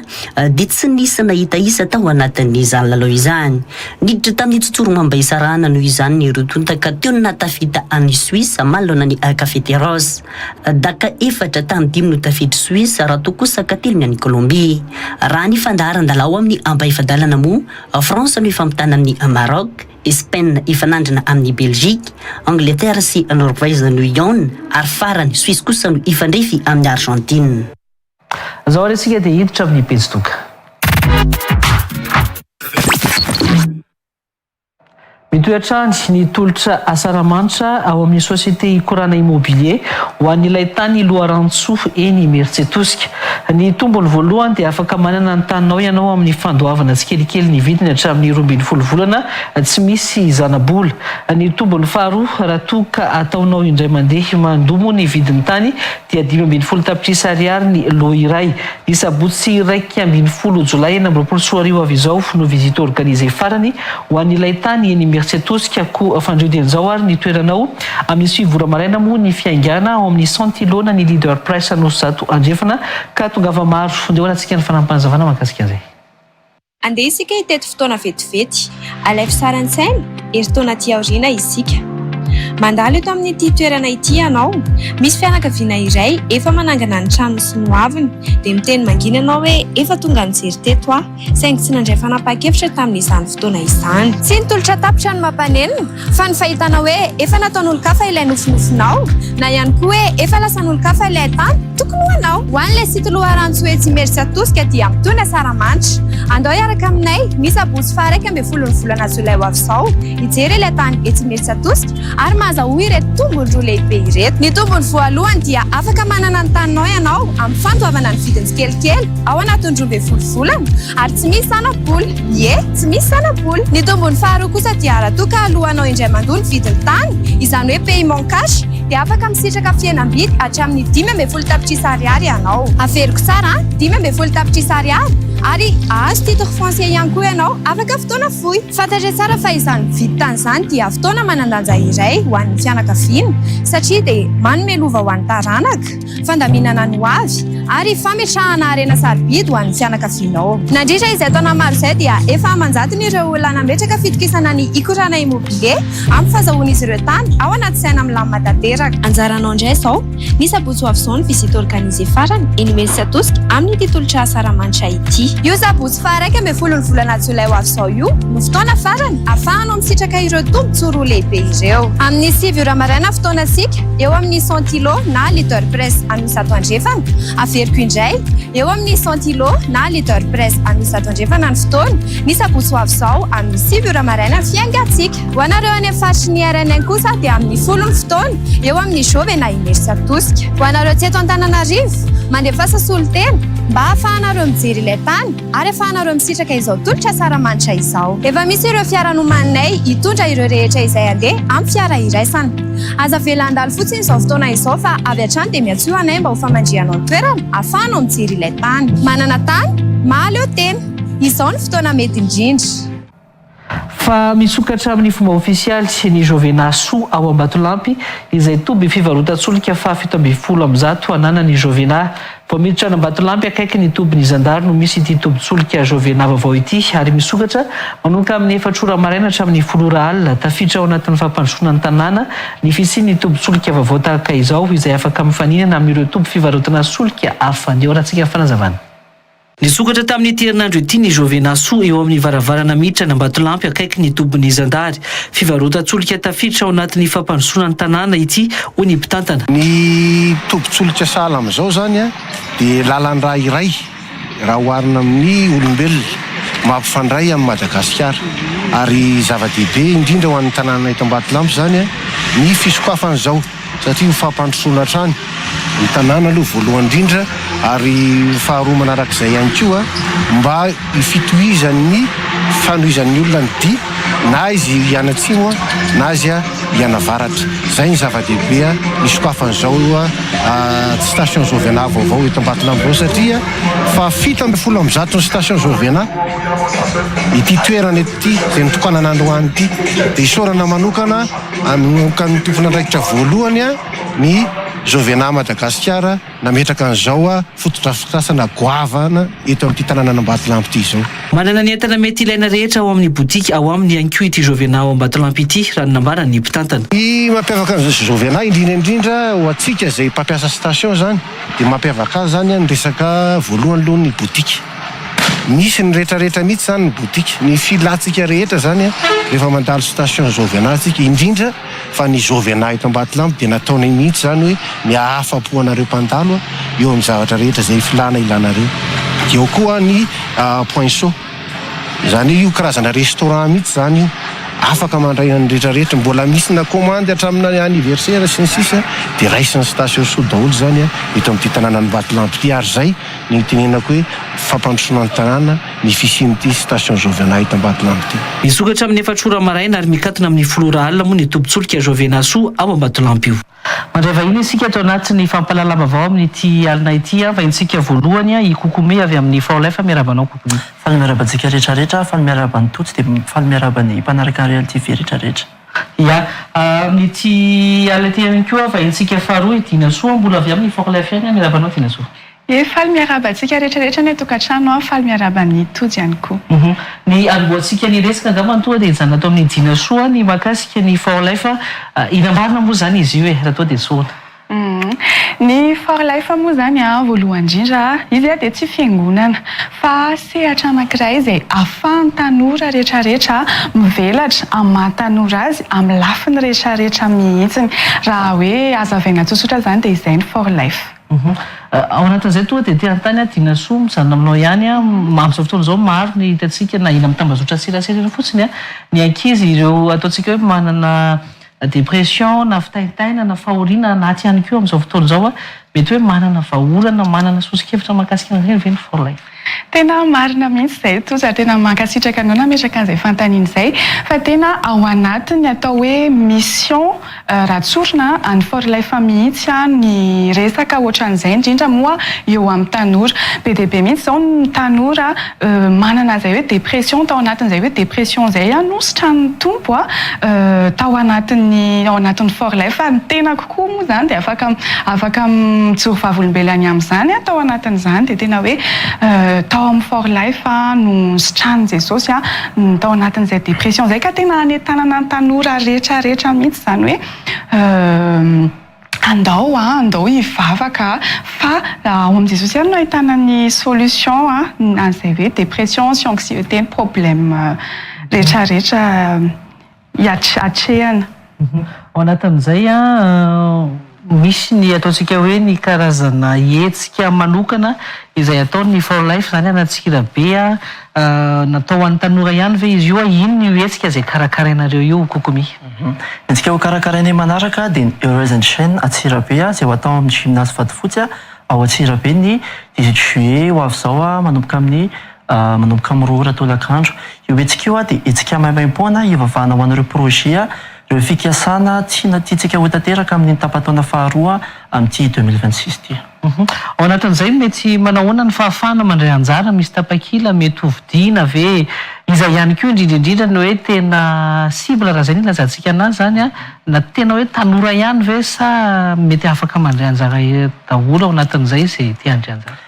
dia tsy nisy nahita isa tao anatin'izany lalao izany. Niditra tamin'ny tsotsoro mamba isarana noho izany ny rotonta ka teo natafita any Suisse malona ny Cafeteros. Daka 4 tamin'ny 10 no tafidry Suisse raha to kosa ka 3 ny Colombie. Raha ny fandaharan-dalao amin'ny ampahefadalana moa France no ifampitana amin'ny Maroc, Espagne ifanandrina amin'ny Belgique, Angleterre sy Norvège no Lyon ary farany Suisse kosa no ifandrefy amin'ny Argentine. Zao resika dia hiditra amin'ny pejy toka. mitoetrany ny tolotra asaramanitra ao amin'ny société korana immobilier ho an'ilay tany loharantsoa eny Mertsetosika. Ny tombony voalohany dia afaka manana ny taninao ianao amin'ny fandoavana tsikelikely ny vidiny hatramin'ny 12 volana tsy misy zanabola. Ny tombony faharoa raha toa ka ataonao indray mandeha mandomo ny vidiny tany dia 15 tapitrisa ariary ny loha iray. Ny sabotsy 2 jolay 2024 avy izao no visite organisé farany ho an'ilay tany eny Mertsetosika ko fandredian'izao ary ny toeranao amin'ny 7 vora maraina moa ny fiaingana ao amin'ny 100 kilona ny leader price no zato andrefana ka tongava maro ndeha hoanantsika ny fanampanazavana mahakasika an'izay. Andeha isika iteto fotoana vetivety alefy saran-tsaina eritaona aty aoriana isika. Mandalo eto amin'ity toerana ity ianao, misy fianakaviana iray efa manangana ny trano sy noaviny dia miteny mangina ianao hoe efa tonga nijery teto aho saingy tsy nandray fanapa-kevitra tamin'izany fotoana izany. Tsy nitolotra tapitra ny mampanenina fa ny fahitana hoe efa nataon'olon-kafa ilay nofinofinao na ihany koa hoe efa lasan'olon-kafa ilay tany tokony hoanao. Ho an'ilay sity loharantso hoe tsy Mertsetosika dia mitondra saramanitra. Andao hiaraka aminay ny sabotsy 9 volana jolay ho avy izao hijery ilay tany etsy Mertsetosika ary mahazahoa ireto tombony roa lehibe ireto. Ny tombony voalohany dia afaka manana ny taninao ianao amin'ny fandoavana ny vidiny tsikelikely ao anatin'ny 12 volana ary tsy misy sanabola. Tsy misy sanabola. Ny tombony faharoa kosa dia raha toa ka alohanao indray mandoa ny vidiny tany izany hoe paiement cash dia afaka misitraka fihenam-bidy hatramin'ny 15 tapitrisa ariary ianao. Averiko tsara 15 tapitrisa ariary ary azo titre foncier ihany koa ianao afaka fotoana fohy. Fantatra tsara fa izany vidy tany izany dia fotoana manandanja iray ho an'ny fianakaviana satria dia manome lova ho an'ny taranaka, fandaminana ny hoavy ary fametrahana harena sarobidy ho an'ny fianakavianao. Nandritra izay taona maro izay dia efa manjatony ireo olona nametraka fitokisana ny ikorana immobilier amin'ny fahazahoan'izy ireo tany ao anaty saina milamina tanteraka. Anjaranao indray izao ny sabotsy ho avy izao ny visite organisé farany eny Mertsetosika amin'ny ity tolotra asaramanitra ity. Io sabotsy 9 volana jolay ho avy izao io no fotoana farany ahafahanao misitraka ireo tombontsoroa lehibe ireo. Amin'ny 7 ora maraina fotoanasika eo amin'ny 100 kilo na leader press amin'ny 100 andrefana. Averiko indray eo amin'ny 100 kilo na leader press amin'ny 100 andrefana ny fotoana ny sabotsy ho avy izao amin'ny 7 ora maraina fiaingatsika. Ho anareo any amin'ny faritry ny RNN kosa dia amin'ny 10 ny fotoana eo amin'ny Jove na Mertsetosika. Ho anareo tsy eto Antananarivo mandefa Sasolitena mba ahafahanareo mijery ilay tany ary ahafahanareo misitraka izao tolotra saramanitra izao. Efa misy ireo fiaranomaninay hitondra ireo rehetra izay andeha amin'ny fiara iraisana. Aza velandalo fotsiny izao fotoana izao fa avy hatrany dia miantso anay mba ho famandrianao ny toerana ahafahanao mijery ilay tany. Manana tany mahaleo eo tena. Izao ny fotoana mety indrindra. Fa misokatra amin'ny fomba ofisialy ny Jovena Soa ao Ambatolampy izay toby fivarotan-tsolika fa 17 amzato anana ny Jovena. Vao miditra any Ambatolampy akaiky ny tobiny Zandary no misy ity tobi-tsolika Jovena vaovao ity ary misokatra manomboka amin'ny 4 ora maraina hatramin'ny 10 ora alina tafiditra ao anatin'ny fampandrosoana ny tanàna ny fisian'ny tobi-tsolika vaovao tahaka izao izay afaka mifaninana amin'ireo toby fivarotana solika hafa. Ndeha horantsika fanazavana. Nisokatra tamin'ity herinandro ity ny Jovena Soa eo amin'ny varavarana miditra ny Ambatolampy akaiky ny tobiny Zandary. Fivarotan-tsolika tafiditra ao anatin'ny fampandrosoana ny tanàna ity hoy ny mpitantana. Ny tobi-tsolika sahala amin'izao zany dia lalan-draha iray raha oharina amin'ny olombelona mampifandray amin'ny Madagasikara ary zava-dehibe indrindra ho an'ny tanàna eto Ambatolampy zany ny fisokafan'izao satria ho fampandrosoana trany ny tanàna aloha voalohany indrindra ary faharoa manarak'izay ihany koa mba hifitohizan'ny fanohizan'ny olona ny dia na izy hianatsimo na azy hianavaratra. Zay ny zava-dehibe ny sokafan'izao station Jovena vaovao eto Ambatolampy zao satria fa 17 amzato ny station Jovena ity toerana ety izay nitokanana androany ity dia isorana manokana amin'ny tompon'andraikitra voalohany ny Jovena Madagasikara nametraka an'izao fotodrafitrasana goavana eto amin'ity tanàna Ambatolampy ity izao. Manana ny entana mety ilaina rehetra ao amin'ny botika ao amin'ny anko ity Jovena ao Ambatolampy ity raha ny nambara ny mpitantana. Ny mampiavaka azy Jovena indrindra ho antsika izay mpampiasa station zany dia mampiavaka azy zany ny resaka voalohany aloha ny botika. Misy ny rehetrarehetra mihitsy zany ny botika. Ny filatsika rehetra zany rehefa mandalo station Jovena tsika indrindra fa ny Jovena eto Ambatolampy dia nataony mihitsy zany hoe miahafa-po anareo mpandalo eo amin'ny zavatra rehetra izay filana ilanareo. Eo koa ny Point Chaud. Zany io karazana restaurant mihitsy zany afaka mandray any rehetrarehetra mbola misy na commande hatramina anniversaire sy ny sisa dia raisiny station so daholo zany eto amin'ity tanàna ny Batolampy ity ary zay ny tenenako hoe fampandrosoana ny tanàna ny fisian'ity station Jovena eto Batolampy ity. Misokatra amin'ny efatrora maraina ary mikatona amin'ny folora alina moa ny tombontsoloka Jovena so ao Batolampy io. Mandray vahiny isika ato anatin'ny fampalalama vao amin'ity alina ity vahintsika voalohany i Kokome avy amin'ny Forlife miarabanao Kokome. Faly miarabantsika rehetrarehetra, faly miarabany totsy dia faly miarabany mpanaraka ny Real TV rehetrarehetra. Ya, amin'ity alina ity ihany koa vahintsika faharoa Dina Soa mbola avy amin'ny Forlife ihany miarabanao Dina Soa. Faly miarabantsika rehetrarehetra ny tokantrano faly miarabany tojo ihany koa. Ny amboantsika ny resaka angamba toa dia hijanona atao amin'ny Dina Soa ny mahakasika ny Forlife inambarina moa zany izy io raha toa dia soana. Ny Forlife moa zany voalohany indrindra izy dia tsy fiangonana fa sehatra anankiray izay ahafahan'ny tanora rehetrarehetra mivelatra amin'ny mahatanora azy amin'ny lafiny rehetrarehetra mihitsiny raha hoe azavaina tsotsotra zany dia izay ny Forlife. Ao anatin'izay toa dia te-antany Dina Soa mijanona aminao ihany amin'izao fotoana izao maro ny hitantsika na ina amin'ny tambazotra serasera fotsiny ny ankizy ireo ataontsika hoe manana dépression na fitaitaina na fahoriana anaty ihany koa amin'izao fotoana izao mety hoe manana vahaolana manana sosikevitra mahakasika an'ireny ve ny Forlife. Tena marina mihitsy izay toza tena mankasitraka anao nametraka an'izay fantaniana izay fa tena ao anatiny atao hoe mission ratsorina any Forlife mihitsy ny resaka ohatran'izay indrindra moa eo amin'ny tanora be dia be mihitsy izao ny tanora manana izay hoe dépression tao anatin'izay hoe dépression izay anositra ny tompo tao anatin'ny Forlife ny tena kokoa moa zany dia afaka mijoro vavolombelany amin'izany tao anatin'izany dia tena hoe tao amin'ny Forlife no sitranin' Jesosy tao anatin'izay dépression izay ka tena hanetanana ny tanora rehetrarehetra mihitsy zany hoe andao hivavaka fa ao amin'ny Jesosy ihany no ahitana ny solution an'izay hoe dépression sy anxiété ny problème rehetrarehetra hatrehana. Ao anatin'izay misy ny ataontsika hoe ny karazana hetsika manokana izay ataon'ny Forlife zany anatsika be natao an'ny tanora ihany ve izy io ino ny hetsika izay karakarainareo io Kokome? Itsika ho karakarainay manaraka dia ny Heroes and Shine Atsirabe izay ho atao amin'ny gymnase Vatofotsy ao Atsirabe ny 18 juillet ho avy izao manomboka amin'ny roa tolakandro. Io hetsika io dia hetsika maimaim-poana ivavahana ho an'ireo projet ireo fikasana tsy tiantsika ho tanteraka amin'ny tapataona faharoa amin'ity 2026 ity. Ao anatin'izay mety manahoana ny fahafahana mandray anjara misy tapakila mety hovidiana ve izay ihany koa indrindrindrindra ny hoe tena cible raha zay ny ilazantsika anazy zany na tena hoe tanora ihany ve sa mety afaka mandray anjara daholo ao anatin'izay izay te handray anjara?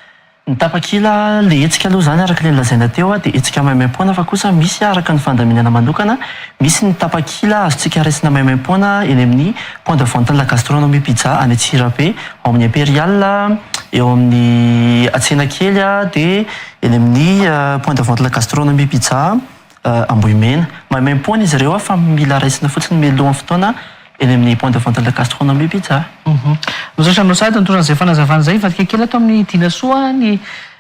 Ny tapakila le hetsika aloha zany araka ilay lazaina teo dia hetsika maimaim-poana fa kosa misy araka ny fandaminana manokana misy ny tapakila azontsika raisina maimaim-poana eny amin'ny point de vente la gastronomie pizza any Atsirabe ao amin'ny Impérial eo amin'ny Atsena kely dia eny amin'ny point de vente la gastronomie pizza Ambohimena maimaim-poana izy ireo fa mila raisina fotsiny melohan'ny fotoana eny amin'ny point de vente la gastronomie pizza. Misaotra aminao sady nitoran'izay fanazavana izay vatika kely atao amin'ny Dina Soa ny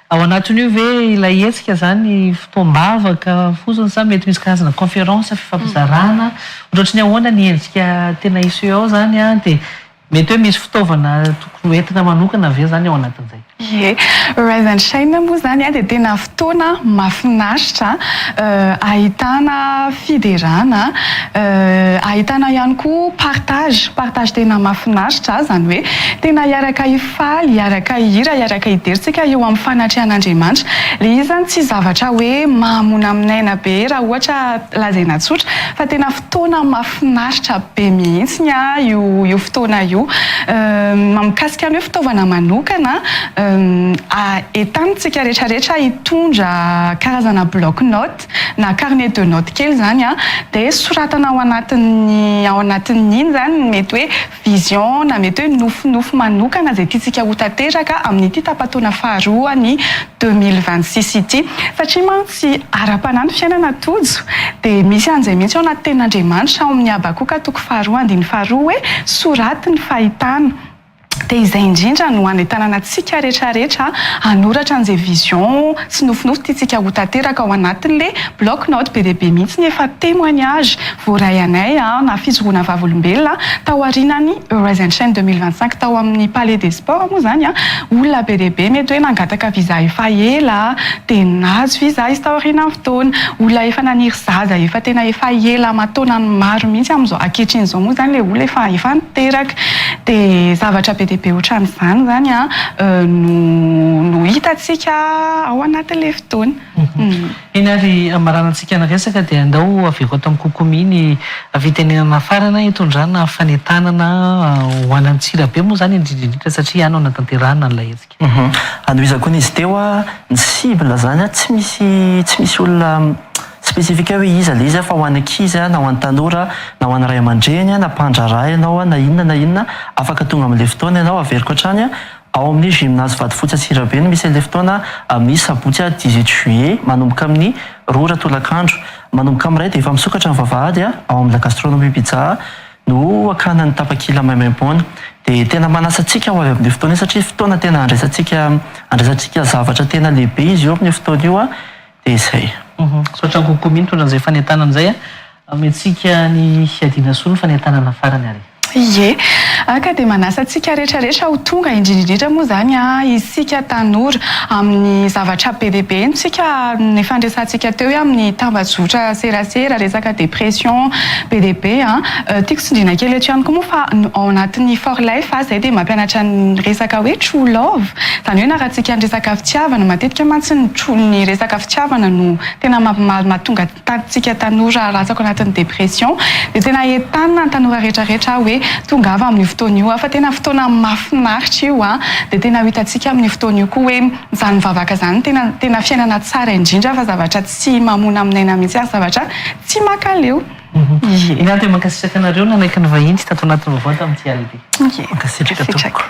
ao anatiny io ve ilay hetsika zany fotoam-bavaka fosiny sa mety misy karazana conférence fifampizarana ohatrany ahoana ny endrika tena iseho ao zany dia mety hoe misy fitaovana tokony entina manokana ve zany ao anatin'izay? Rise and Shine moa zany dia tena fotoana mahafinaritra ahitana fiderana ahitana ihany koa partage tena mahafinaritra zany hoe tena hiaraka hifaly hiaraka hihira hiaraka hideritsika eo amin'ny fanatrehan'Andriamanitra le izy zany tsy zavatra hoe mahamona aminaina be raha ohatra lazaina tsotra fa tena fotoana mahafinaritra be mihitsy io fotoana io mamikasika ny hoe fitaovana manokana entanitsika rehetrarehetra hitondra karazana bloc note na carnet de note kely zany dia soratana ao anatin'iny zany mety hoe vision na mety hoe nofinofo manokana izay tiantsika ho tanteraka amin'ity tapataona faharoa ny 2026 ity satria mantsy ara-panahy ny fiainana tojo dia misy an'izay mihitsy ao anaty tenin'Andriamanitra ao amin'ny Habakoka toko faharoa andiny faharoa hoe soraty ny fahitana dia izay indrindra no anentanana antsika rehetrarehetra hanoratra an'izay vision sy nofinofy tiantsika ho tanteraka ao anatin'le bloc note be dia be mihitsy ny efa témoignage voaray anay na fijoroana vavolombelona tao arinany Horizon Chain 2025 tao amin'ny Palais des Sports moa zany olona be dia be mety hoe nangataka visa efa ela dia nazo visa izy tao aorian'ny fotoana, olona efa naniry zaza efa tena efa ela mataona maro mihitsy amin'izao ankehitriny izao moa zany le olona efa niteraka dia zavatra be dia be ohatran'izany zany no hitantsika ao anatin'le fotoana. Eny ary amaranantsika ny resaka dia andao aveko ato amin'ny kokomi ny fitenenana farana hitondrana fanentanana ho anantsirabe moa zany indrindrindrindra satria anao natanterahana n'ilay hetsika. Anohizako ny izy teo ny cible zany tsy misy olona spesifika hoe iza le izy fa ho anankizy na ho an'ny tanora na ho an'ny ray aman-dreny na mpandraraha ianao na inona afaka tonga amin'ilay fotoana ianao averiko hatrany ao amin'ny gymnase Vatofotsy Antsirabe no misy an'ilay fotoana amin'ny sabotsy 18 juillet manomboka amin'ny 2 ratolakandro manomboka amin'ray dia efa misokatra ny vavahady ao amin'ny la gastronomie pizza no akana ny tapakila maimaimpona dia tena manasantsika ho avy amin'ilay fotoana satria fotoana tena andraisantsika zavatra tena lehibe izy eo amin'ny fotoana io dia izay. Sotra ny kokomi mitondra an'izay fanentanana izay amintsika ny hiadiana soa ny fanentanana farany ary. Ie, ka dia manasantsika rehetrarehetra ho tonga indrindrindrindra moa zany isika tanora amin'ny zavatra be dia be tsika ny fandresantsika teo amin'ny tambazotra serasera resaka dépression be dia be tiako tsindriana kely eto ihany koa moa fa ao anatin'ny for life izay dia mampianatra ny resaka hoe true love zany hoe na raha tsika ny resaka fitiavana matetika mantsy ny resaka fitiavana no tena mahatonga tsika tanora latsaka anatin'ny dépression dia tena entanina ny tanora rehetrarehetra hoe tongava amin'ny fotoana io fa tena fotoana mahafinaritra io dia tena hitantsika amin'ny fotoana io koa hoe izany mivavaka izany tena fiainana tsara indrindra fa zavatra tsy mamona aminaina mihitsy ary zavatra tsy makaleo. Ina dia mankasitraka anareo nanaiky ny vahiny tato anatin'ny vaovao tamin'ity alina. Mankasitraka tompoko.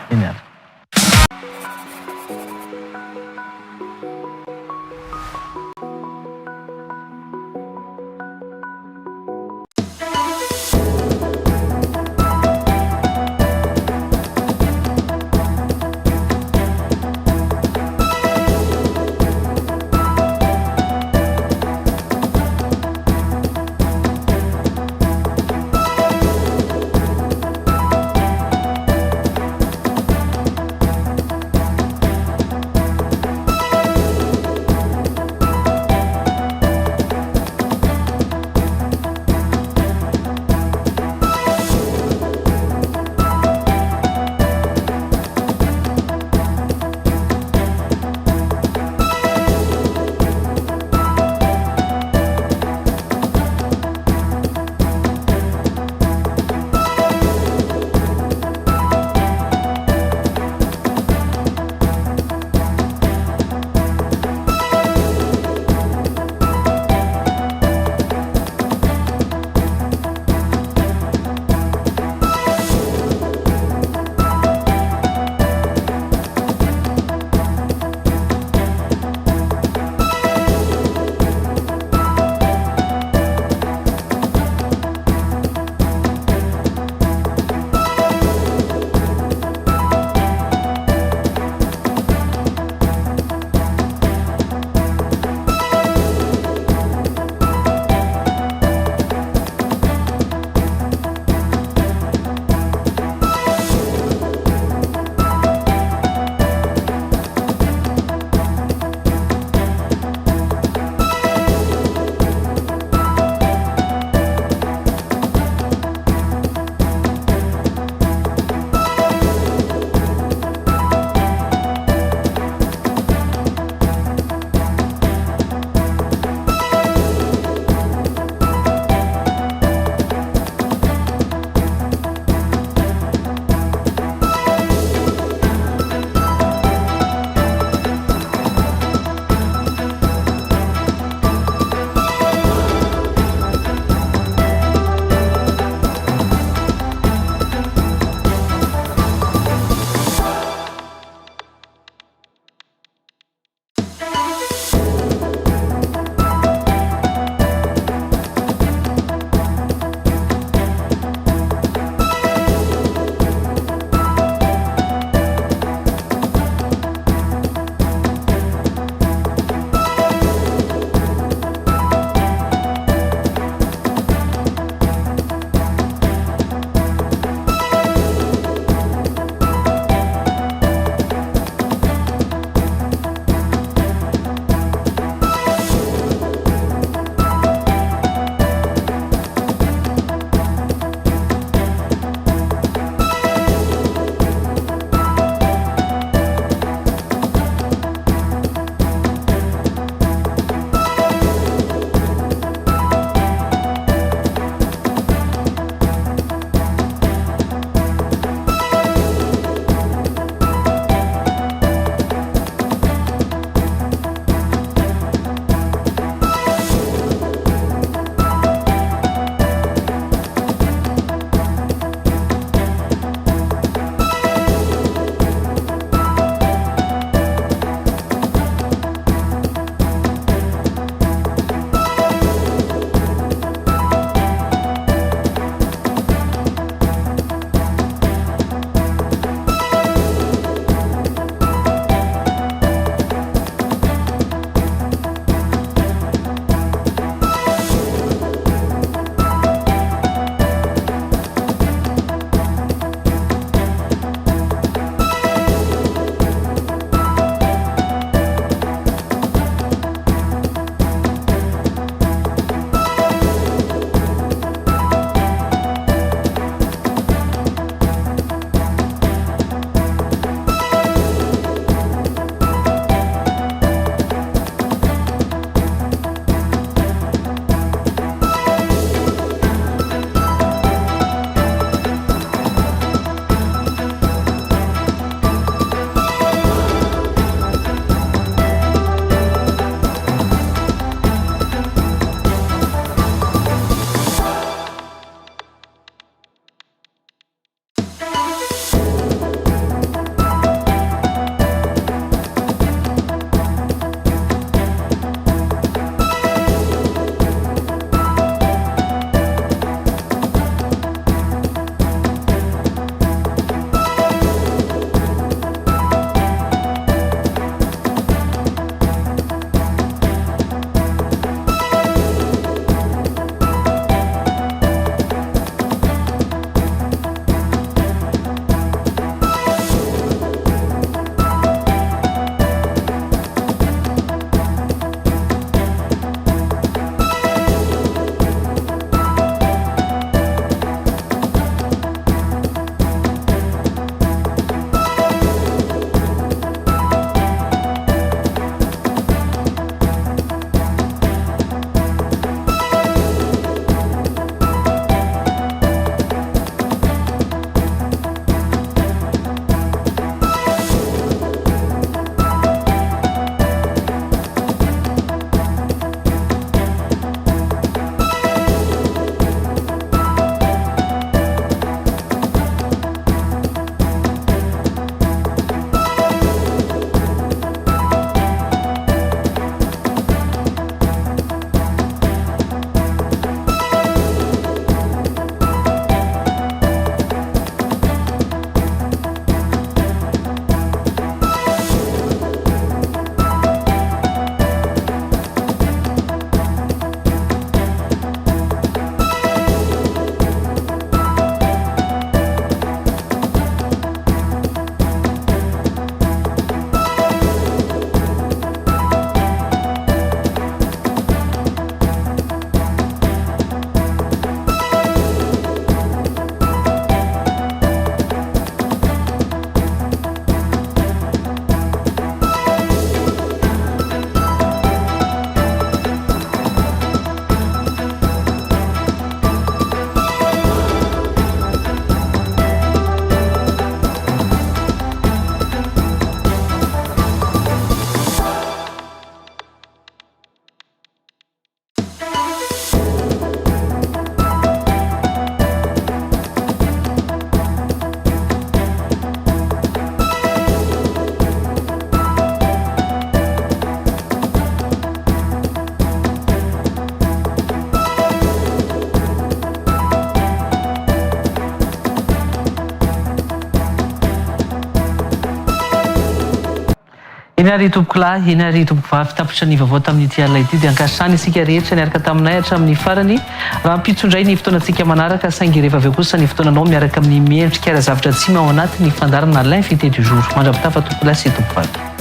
eny ary tompoko lahy eny ary tompoko vavy tapitra ny vaovao tamin'ity alina ity dia ankasana isika rehetra niaraka taminay hatramin'ny farany raha mpitsondray ny fotoanantsika manaraka saingy rehefa avy kosa ny fotoananao miaraka amin'ny miendrika ara zavatra tsy mao anaty ny fandarana l'invité du jour mandrapitafa tompoko lahy sy tompoko vavy.